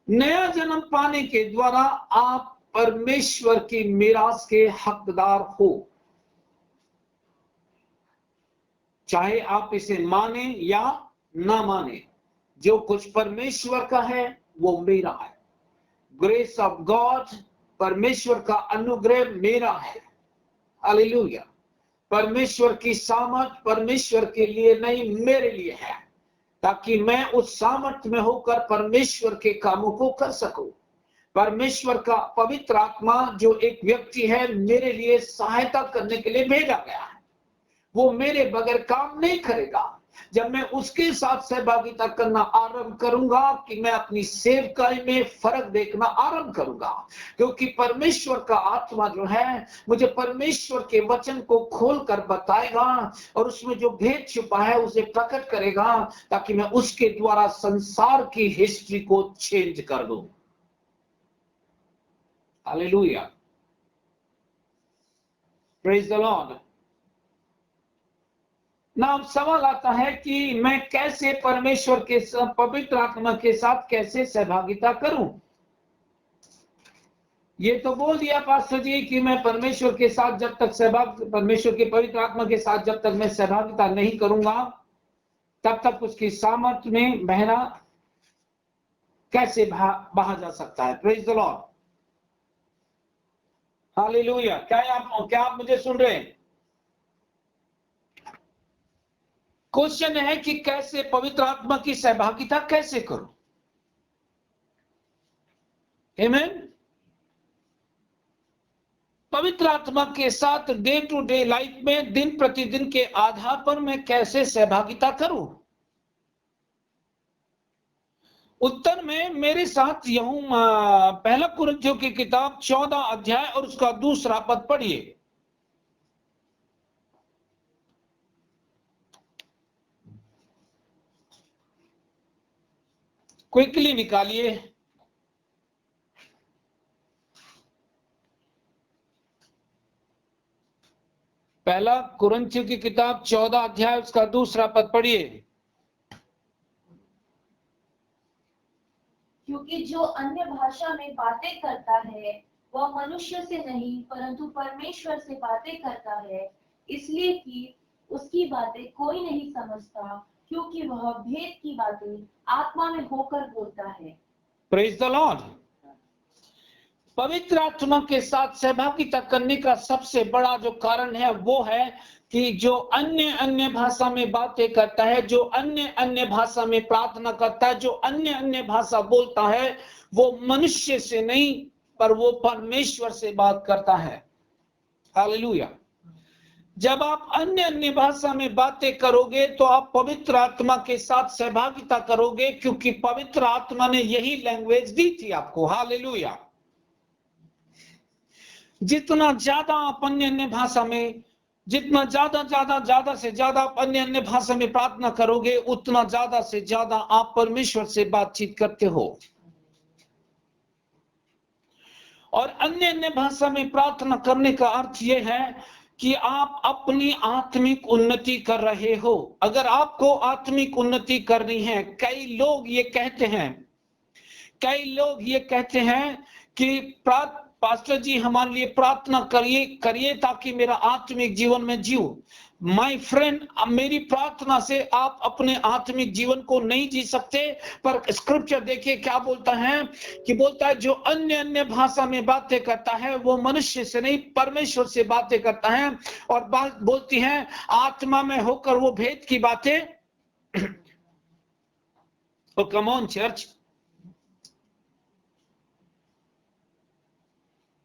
नया जन्म पाने के द्वारा आप परमेश्वर की मिरास के हकदार हो, चाहे आप इसे माने या ना माने। जो कुछ परमेश्वर का है वो मेरा है। ग्रेस ऑफ गॉड, परमेश्वर का अनुग्रह मेरा है। हालेलुया। परमेश्वर की सामर्थ परमेश्वर के लिए नहीं, मेरे लिए है, ताकि मैं उस सामर्थ्य में होकर परमेश्वर के कामों को कर सकूं। परमेश्वर का पवित्र आत्मा जो एक व्यक्ति है, मेरे लिए सहायता करने के लिए भेजा गया है। वो मेरे बगैर काम नहीं करेगा। जब मैं उसके साथ सहभागिता करना आरंभ करूंगा कि मैं अपनी सेवकाई में फर्क देखना आरंभ करूंगा, क्योंकि परमेश्वर का आत्मा जो है मुझे परमेश्वर के वचन को खोलकर बताएगा और उसमें जो भेद छुपा है उसे प्रकट करेगा, ताकि मैं उसके द्वारा संसार की हिस्ट्री को चेंज कर दूं। हालेलुया। Praise the Lord. ना अब सवाल आता है कि मैं कैसे परमेश्वर के पवित्र आत्मा के साथ कैसे सहभागिता करूं। ये तो बोल दिया पास्टर जी कि मैं परमेश्वर के साथ जब तक परमेश्वर के पवित्र आत्मा के साथ जब तक मैं सहभागिता नहीं करूंगा, तब तक उसकी सामर्थ्य में बहना कैसे बहा जा सकता है। Praise the Lord. हालेलुया। क्या आप मुझे सुन रहे हैं? क्वेश्चन है कि कैसे पवित्र आत्मा की सहभागिता कैसे करूं। आमीन। पवित्र आत्मा के साथ डे टू डे लाइफ में दिन प्रतिदिन के आधार पर मैं कैसे सहभागिता करूं। उत्तर में मेरे साथ यहूं पहला कुरिन्थियों की किताब 14 अध्याय और उसका 2 पद पढ़िए। क्विकली निकालिए। पहला कुरिन्थियों की किताब 14 अध्याय उसका 2 पद पढ़िए। क्योंकि जो अन्य भाषा में बातें करता है वह मनुष्य से नहीं परंतु परमेश्वर से बातें करता है, इसलिए कि उसकी बातें कोई नहीं समझता, क्योंकि वह भेद की बातें आत्मा में होकर बोलता है। Praise the Lord. पवित्र आत्मा के साथ सहभागिता करने का सबसे बड़ा जो कारण है वो है कि जो अन्य अन्य भाषा में बातें करता है, जो अन्य अन्य भाषा में प्रार्थना करता है, जो अन्य अन्य भाषा बोलता है, वो मनुष्य से नहीं पर वो परमेश्वर से बात करता है। हालेलुया। जब आप अन्य अन्य भाषा में बातें करोगे तो आप पवित्र आत्मा के साथ सहभागिता करोगे, क्योंकि पवित्र आत्मा ने यही लैंग्वेज दी थी आपको। हालेलुया। जितना ज्यादा आप अन्य अन्य भाषा में, जितना ज्यादा से ज्यादा आप अन्य अन्य भाषा में प्रार्थना करोगे, उतना ज्यादा से ज्यादा आप परमेश्वर से बातचीत करते हो। और अन्य अन्य भाषा में प्रार्थना करने का अर्थ यह है कि आप अपनी आत्मिक उन्नति कर रहे हो। अगर आपको आत्मिक उन्नति करनी है, कई लोग ये कहते हैं कि पास्टर जी हमारे लिए प्रार्थना करिए ताकि मेरा आत्मिक जीवन में जीव। माय फ्रेंड, मेरी प्रार्थना से आप अपने आत्मिक जीवन को नहीं जी सकते, पर स्क्रिप्चर देखिए क्या बोलता है, कि बोलता है जो अन्य अन्य भाषा में बातें करता है वो मनुष्य से नहीं परमेश्वर से बातें करता है। और बात बोलती है आत्मा में होकर वो भेद की बातें। ओ कम ऑन चर्च,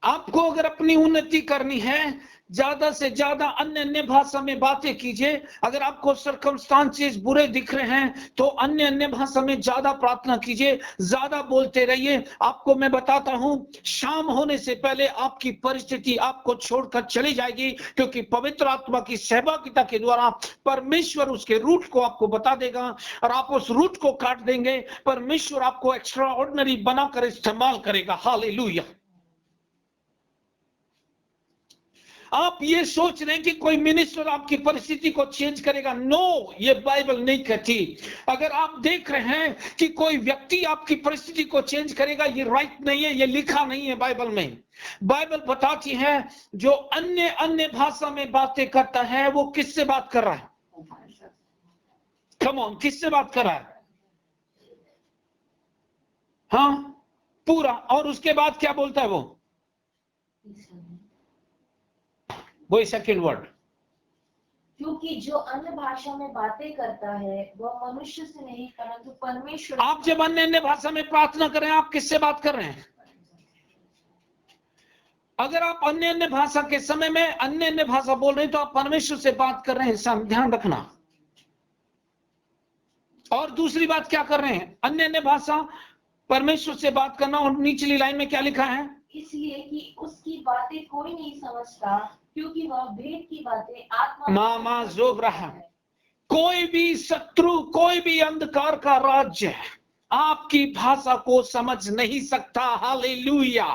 आपको अगर अपनी उन्नति करनी है, ज्यादा से ज्यादा अन्य अन्य भाषा में बातें कीजिए। अगर आपको सर्कमस्टांसेस बुरे दिख रहे हैं तो अन्य अन्य भाषा में ज्यादा प्रार्थना कीजिए, ज्यादा बोलते रहिए। आपको मैं बताता हूं, शाम होने से पहले आपकी परिस्थिति आपको छोड़कर चली जाएगी, क्योंकि पवित्र आत्मा की सहभागिता के द्वारा परमेश्वर उसके रूट को आपको बता देगा और आप उस रूट को काट देंगे। परमेश्वर आपको एक्स्ट्रा ऑर्डिनरी बनाकर इस्तेमाल करेगा। हालेलुया। आप ये सोच रहे हैं कि कोई मिनिस्टर आपकी परिस्थिति को चेंज करेगा। नो, ये बाइबल नहीं कहती। अगर आप देख रहे हैं कि कोई व्यक्ति आपकी परिस्थिति को चेंज करेगा, ये राइट नहीं है, ये लिखा नहीं है बाइबल में। बाइबल बताती है जो अन्य अन्य भाषा में बातें करता है वो किससे बात कर रहा है? कम ऑन, किससे बात कर रहा है? हाँ, पूरा। और उसके बाद क्या बोलता है वो सेकंड वर्ड, क्योंकि जो अन्य भाषा में बातें करता है वह मनुष्य से नहीं परंतु परमेश्वर। आप जब अन्य अन्य भाषा में प्रार्थना कर रहे हैं, आप किससे बात कर रहे हैं? अगर आप अन्य अन्य भाषा के समय में अन्य अन्य भाषा बोल रहे हैं तो आप परमेश्वर से बात कर रहे हैं, ध्यान रखना। और दूसरी बात क्या कर रहे हैं? अन्य अन्य भाषा परमेश्वर से बात करना। और निचली लाइन में क्या लिखा है? इसलिए कि उसकी बातें कोई नहीं समझता, क्योंकि वह भेद की बातें आत्मा मामा जोब रहा। कोई भी शत्रु, कोई भी अंधकार का राज्य आपकी भाषा को समझ नहीं सकता। हालेलुया।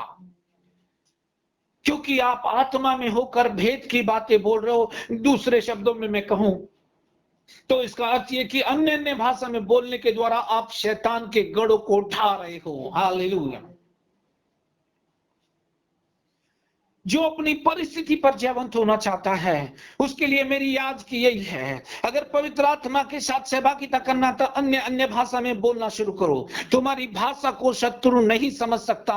क्योंकि आप आत्मा में होकर भेद की बातें बोल रहे हो। दूसरे शब्दों में मैं कहूं तो इसका अर्थ यह कि अन्य अन्य भाषा में बोलने के द्वारा आप शैतान के गढ़ों को उठा रहे हो। हालेलुया। जो अपनी परिस्थिति पर जयवंत होना चाहता है उसके लिए मेरी याद की यही है, अगर पवित्र आत्मा के साथ सहभागिता करना तो अन्य अन्य भाषा में बोलना शुरू करो। तुम्हारी भाषा को शत्रु नहीं समझ सकता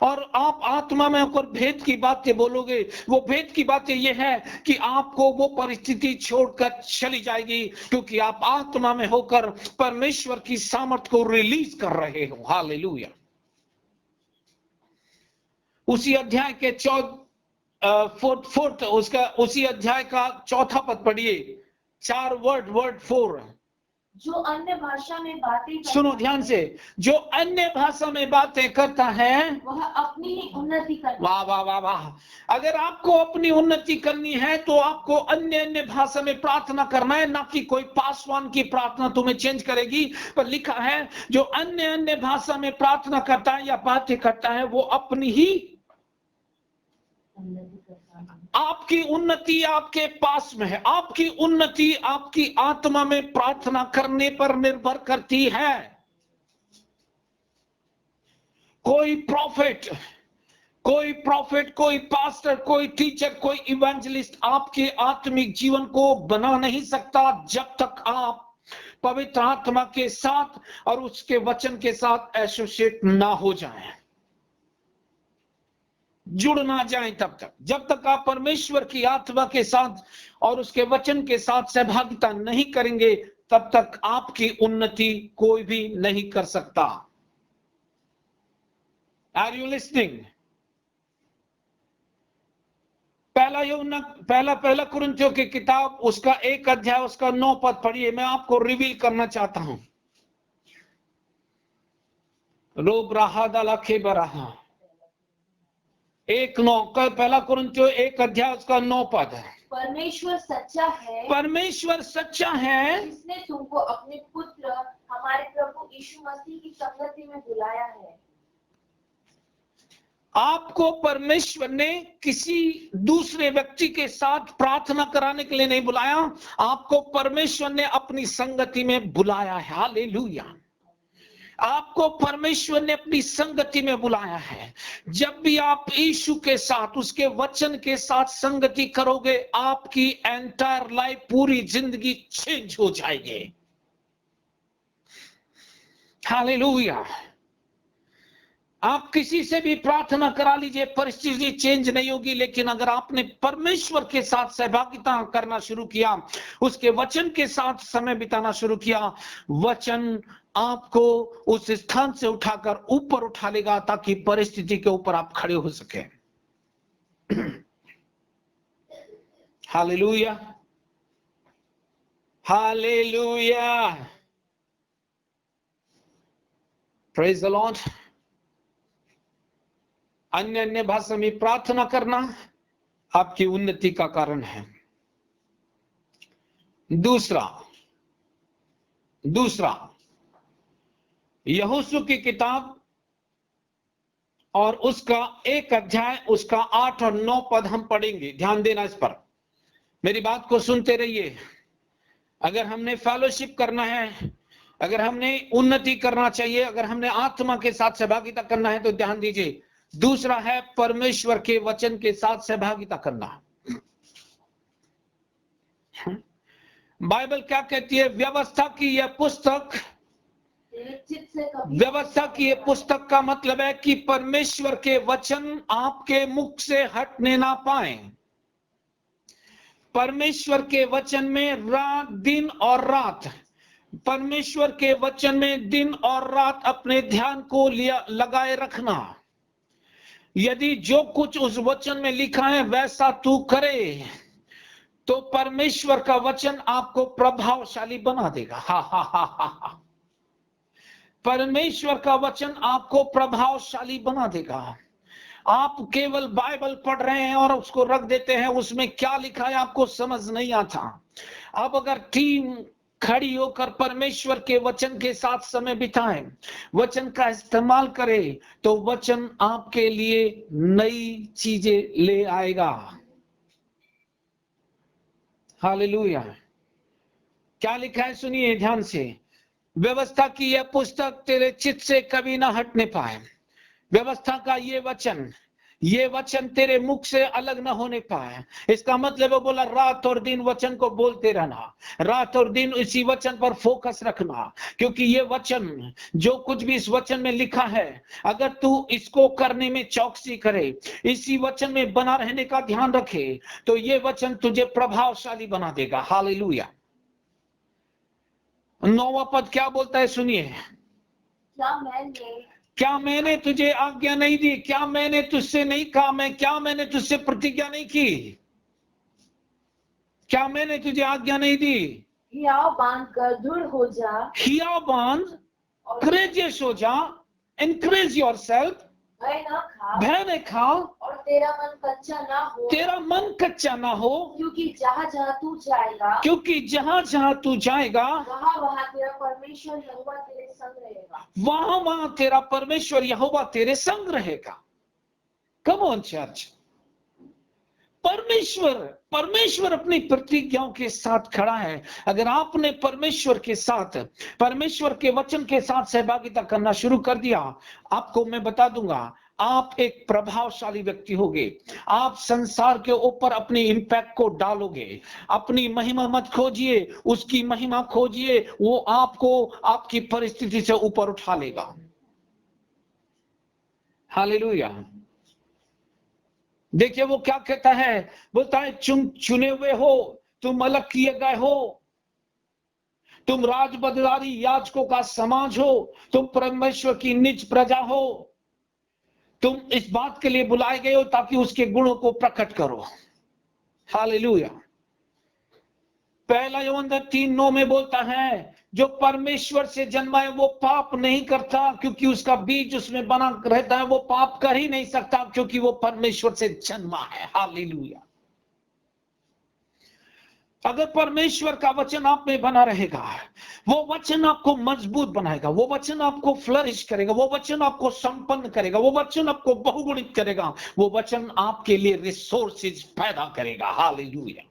और आप आत्मा में होकर भेद की बातें बोलोगे। वो भेद की बातें ये है कि आपको वो परिस्थिति छोड़कर चली जाएगी, क्योंकि आप आत्मा में होकर परमेश्वर की सामर्थ को रिलीज कर रहे हो। हालेलुया। उसी अध्याय के फोर्थ उसका उसी अध्याय का चौथा पद पढ़िए, 4 वर्ड 4। जो अन्य भाषा में बातें सुनो ध्यान से, जो अन्य भाषा में बातें करता है वह अपनी ही उन्नति करता। वाह वाह वाह वाह। अगर आपको अपनी उन्नति करनी है तो आपको अन्य अन्य भाषा में प्रार्थना करना है, ना कि कोई पासवान की प्रार्थना तुम्हें चेंज करेगी। पर लिखा है जो अन्य अन्य भाषा में प्रार्थना करता है या बातें करता है वो अपनी ही आपकी उन्नति आपके पास में है। आपकी उन्नति आपकी आत्मा में प्रार्थना करने पर निर्भर करती है। कोई प्रॉफिट, कोई पास्टर, कोई टीचर, कोई इवेंजलिस्ट आपके आत्मिक जीवन को बना नहीं सकता जब तक आप पवित्र आत्मा के साथ और उसके वचन के साथ एसोसिएट ना हो जाएं, जुड़ ना जाएं। तब तक, जब तक आप परमेश्वर की आत्मा के साथ और उसके वचन के साथ सहभागिता नहीं करेंगे, तब तक आपकी उन्नति कोई भी नहीं कर सकता। Are you listening? पहला कुरिन्थियों की किताब उसका 1 अध्याय उसका 9 पद पढ़िए। मैं आपको रिवील करना चाहता हूं। रोब रहा दला खे बरहा 1:9 का पहला कुरिन्थियों 1 अध्याय उसका 9 पद है। परमेश्वर सच्चा है, परमेश्वर सच्चा है, जिसने तुमको अपने पुत्र हमारे प्रभु यीशु मसीह की संगति में बुलाया है। आपको परमेश्वर ने किसी दूसरे व्यक्ति के साथ प्रार्थना कराने के लिए नहीं बुलाया, आपको परमेश्वर ने अपनी संगति में बुलाया है। हालेलुया। आपको परमेश्वर ने अपनी संगति में बुलाया है। जब भी आप यीशु के साथ, उसके वचन के साथ संगति करोगे, आपकी एंटायर लाइफ, पूरी जिंदगी चेंज हो जाएगी। हालेलुया। आप किसी से भी प्रार्थना करा लीजिए, परिस्थिति चेंज नहीं होगी, लेकिन अगर आपने परमेश्वर के साथ सहभागिता करना शुरू किया, उसके वचन के साथ समय बिताना शुरू किया, वचन आपको उस स्थान से उठाकर ऊपर उठा लेगा ताकि परिस्थिति के ऊपर आप खड़े हो सके। Hallelujah, hallelujah, praise the Lord. अन्य भाषा में प्रार्थना करना आपकी उन्नति का कारण है। दूसरा यहोशू की किताब और उसका 1 अध्याय उसका 8 और 9 पद हम पढ़ेंगे। ध्यान देना इस पर, मेरी बात को सुनते रहिए। अगर हमने फेलोशिप करना है, अगर हमने उन्नति करना चाहिए, अगर हमने आत्मा के साथ सहभागिता करना है, तो ध्यान दीजिए। दूसरा है परमेश्वर के वचन के साथ सहभागिता करना। बाइबल क्या कहती है? व्यवस्था की यह पुस्तक का मतलब है कि परमेश्वर के वचन आपके मुख से हटने ना पाए। परमेश्वर के वचन में दिन और रात, परमेश्वर के वचन में दिन और रात अपने ध्यान को लगाए रखना। यदि जो कुछ उस वचन में लिखा है वैसा तू करे, तो परमेश्वर का वचन आपको प्रभावशाली बना देगा। हा। परमेश्वर का वचन आपको प्रभावशाली बना देगा। आप केवल बाइबल पढ़ रहे हैं और उसको रख देते हैं, उसमें क्या लिखा है आपको समझ नहीं आता। अब अगर टीम खड़ी होकर परमेश्वर के वचन के साथ समय बिताएं, वचन का इस्तेमाल करें, तो वचन आपके लिए नई चीजें ले आएगा। हालेलुया। क्या लिखा है सुनिए ध्यान से। व्यवस्था की यह पुस्तक तेरे चित्त से कभी ना हटने पाए। व्यवस्था का ये वचन तेरे मुख से अलग ना होने पाए। इसका मतलब वो बोला, रात और दिन वचन को बोलते रहना, रात और दिन इसी वचन पर फोकस रखना, क्योंकि ये वचन, जो कुछ भी इस वचन में लिखा है, अगर तू इसको करने में चौकसी करे, इसी वचन में बना रहने का ध्यान रखे, तो ये वचन तुझे प्रभावशाली बना देगा। हालेलुया। 9वां पद क्या बोलता है सुनिए। क्या मैंने तुझे आज्ञा नहीं दी? क्या मैंने तुझसे नहीं कहा? क्या मैंने तुझसे प्रतिज्ञा नहीं की? क्या मैंने तुझे आज्ञा नहीं दी? हियाव बांध कर दृढ़ हो जा, हियाव बांध, करेजियस हो जा, एनकरेज योरसेल्फ, भय न खा, और तेरा मन कच्चा ना हो, क्योंकि जहाँ जहाँ तू जाएगा, वहाँ तेरा परमेश्वर यहोवा तेरे संग रहेगा। वहाँ तेरा परमेश्वर यहोवा तेरे संग रहेगा। कम ऑन चर्च, परमेश्वर अपनी प्रतिज्ञाओं के साथ खड़ा है। अगर आपने परमेश्वर के वचन के साथ सहभागिता करना शुरू कर दिया, आपको मैं बता दूंगा, आप एक प्रभावशाली व्यक्ति होगे। आप संसार के ऊपर अपनी इंपैक्ट को डालोगे। अपनी महिमा मत खोजिए, उसकी महिमा खोजिए। वो आपको आपकी परिस्थिति से ऊपर उठा लेगा। हालेलुया। देखिए वो क्या कहता है, बोलता है तुम चुने हुए हो, तुम अलग किए गए हो, तुम राजबदलारी याजकों का समाज हो, तुम परमेश्वर की निज प्रजा हो। तुम इस बात के लिए बुलाए गए हो ताकि उसके गुणों को प्रकट करो। हालेलुया। पहला यूहन्ना 3:9 में बोलता है, जो परमेश्वर से जन्मा है वो पाप नहीं करता, क्योंकि उसका बीज उसमें बना रहता है। वो पाप कर ही नहीं सकता क्योंकि वो परमेश्वर से जन्मा है। हालेलुया। अगर परमेश्वर का वचन आप में बना रहेगा, वो वचन आपको मजबूत बनाएगा, वो वचन आपको फ्लरिश करेगा, वो वचन आपको संपन्न करेगा, वो वचन आपको बहुगुणित करेगा, वो वचन आपके लिए रिसोर्सेज पैदा करेगा। हालेलुया।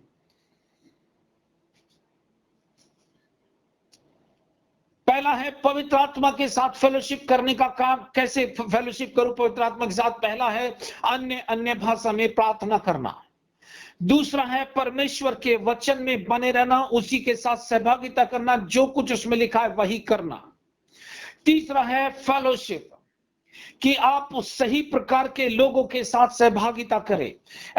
पहला है पवित्र आत्मा के साथ फेलोशिप करने का काम। कैसे फेलोशिप करूं पवित्र आत्मा के साथ? पहला है अन्य भाषा में प्रार्थना करना। दूसरा है परमेश्वर के वचन में बने रहना, उसी के साथ सहभागिता करना, जो कुछ उसमें लिखा है वही करना। तीसरा है फेलोशिप, कि आप सही प्रकार के लोगों के साथ सहभागिता करें,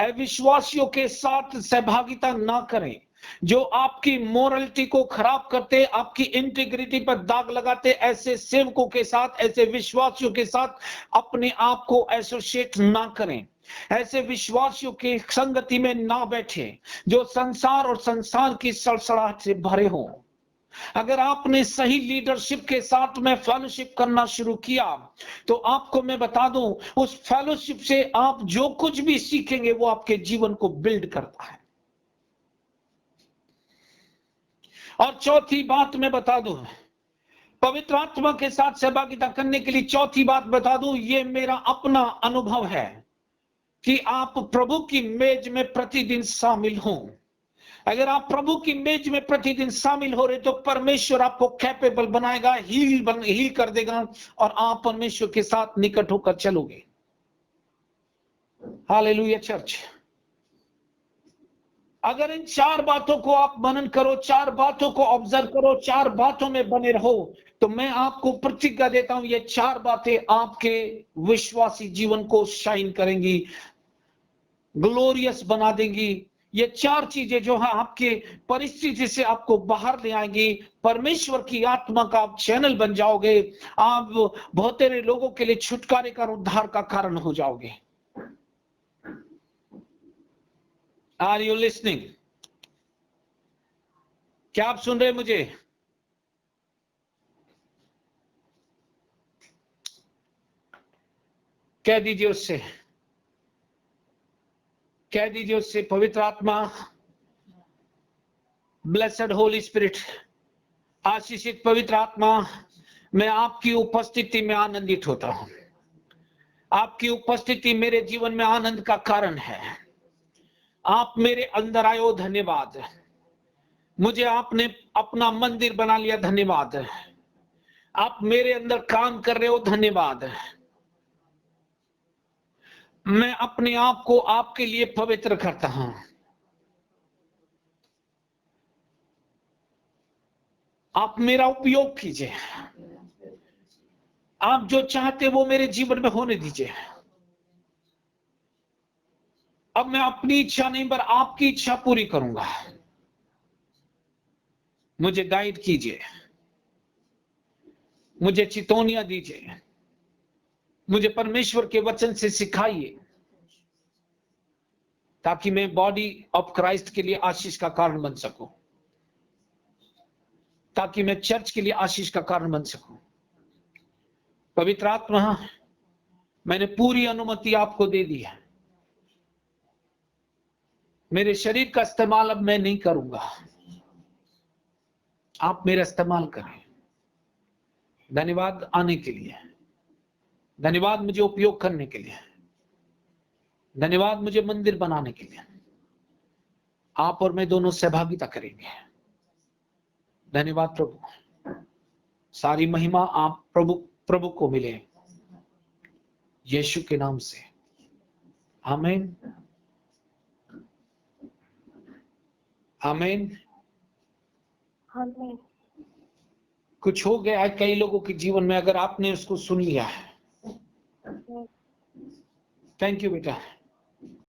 अविश्वासियों के साथ सहभागिता ना करें, जो आपकी मोरलिटी को खराब करते, आपकी इंटीग्रिटी पर दाग लगाते। ऐसे सेवकों के साथ, ऐसे विश्वासियों के साथ अपने आप को एसोसिएट ना करें। ऐसे विश्वासियों की संगति में ना बैठे जो संसार और संसार की सड़सड़ाहट से भरे हों। अगर आपने सही लीडरशिप के साथ में फेलोशिप करना शुरू किया, तो आपको मैं बता दूं, उस फेलोशिप से आप जो कुछ भी सीखेंगे वो आपके जीवन को बिल्ड करता है। और चौथी बात मैं बता दूं, पवित्र आत्मा के साथ सहभागिता करने के लिए चौथी बात बता दूं, ये मेरा अपना अनुभव है कि आप प्रभु की मेज में प्रतिदिन शामिल हों। अगर आप प्रभु की मेज में प्रतिदिन शामिल हो रहे तो परमेश्वर आपको कैपेबल बनाएगा, हील कर देगा, और आप परमेश्वर के साथ निकट होकर चलोगे। Hallelujah church. अगर इन चार बातों को आप मनन करो, चार बातों को ऑब्जर्व करो, चार बातों में बने रहो, तो मैं आपको प्रतिज्ञा देता हूं, ये चार बातें आपके विश्वासी जीवन को शाइन करेंगी, ग्लोरियस बना देंगी। ये चार चीजें जो है आपके परिस्थिति से आपको बाहर ले आएंगी। परमेश्वर की आत्मा का आप चैनल बन जाओगे। आप बहुत सारे लोगों के लिए छुटकारे का, उद्धार का कारण हो जाओगे। Are you listening? क्या आप सुन रहे हैं मुझे? कह दीजिए उससे, कह दीजिए उससे, पवित्र आत्मा, ब्लेसेड होली स्पिरिट, आशीषित पवित्र आत्मा, मैं आपकी उपस्थिति में आनंदित होता हूं। आपकी उपस्थिति मेरे जीवन में आनंद का कारण है। आप मेरे अंदर आयो, धन्यवाद। मुझे आपने अपना मंदिर बना लिया, धन्यवाद। आप मेरे अंदर काम कर रहे हो, धन्यवाद। मैं अपने आप को आपके लिए पवित्र करता हूं। आप मेरा उपयोग कीजिए। आप जो चाहते वो मेरे जीवन में होने दीजिए। अब मैं अपनी इच्छा नहीं पर आपकी इच्छा पूरी करूंगा। मुझे गाइड कीजिए, मुझे चितौनियां दीजिए, मुझे परमेश्वर के वचन से सिखाइए, ताकि मैं बॉडी ऑफ क्राइस्ट के लिए आशीष का कारण बन सकूं, ताकि मैं चर्च के लिए आशीष का कारण बन सकूं। पवित्र आत्मा, मैंने पूरी अनुमति आपको दे दी है। मेरे शरीर का इस्तेमाल अब मैं नहीं करूंगा, आप मेरा इस्तेमाल करें। धन्यवाद आने के लिए, धन्यवाद मुझे उपयोग करने के लिए, धन्यवाद मुझे मंदिर बनाने के लिए। आप और मैं दोनों सहभागिता करेंगे। धन्यवाद प्रभु, सारी महिमा आप प्रभु को मिले, यीशु के नाम से, आमीन आमीन। आमीन। कुछ हो गया है कई लोगों के जीवन में, अगर आपने उसको सुन लिया है। थैंक यू बेटा।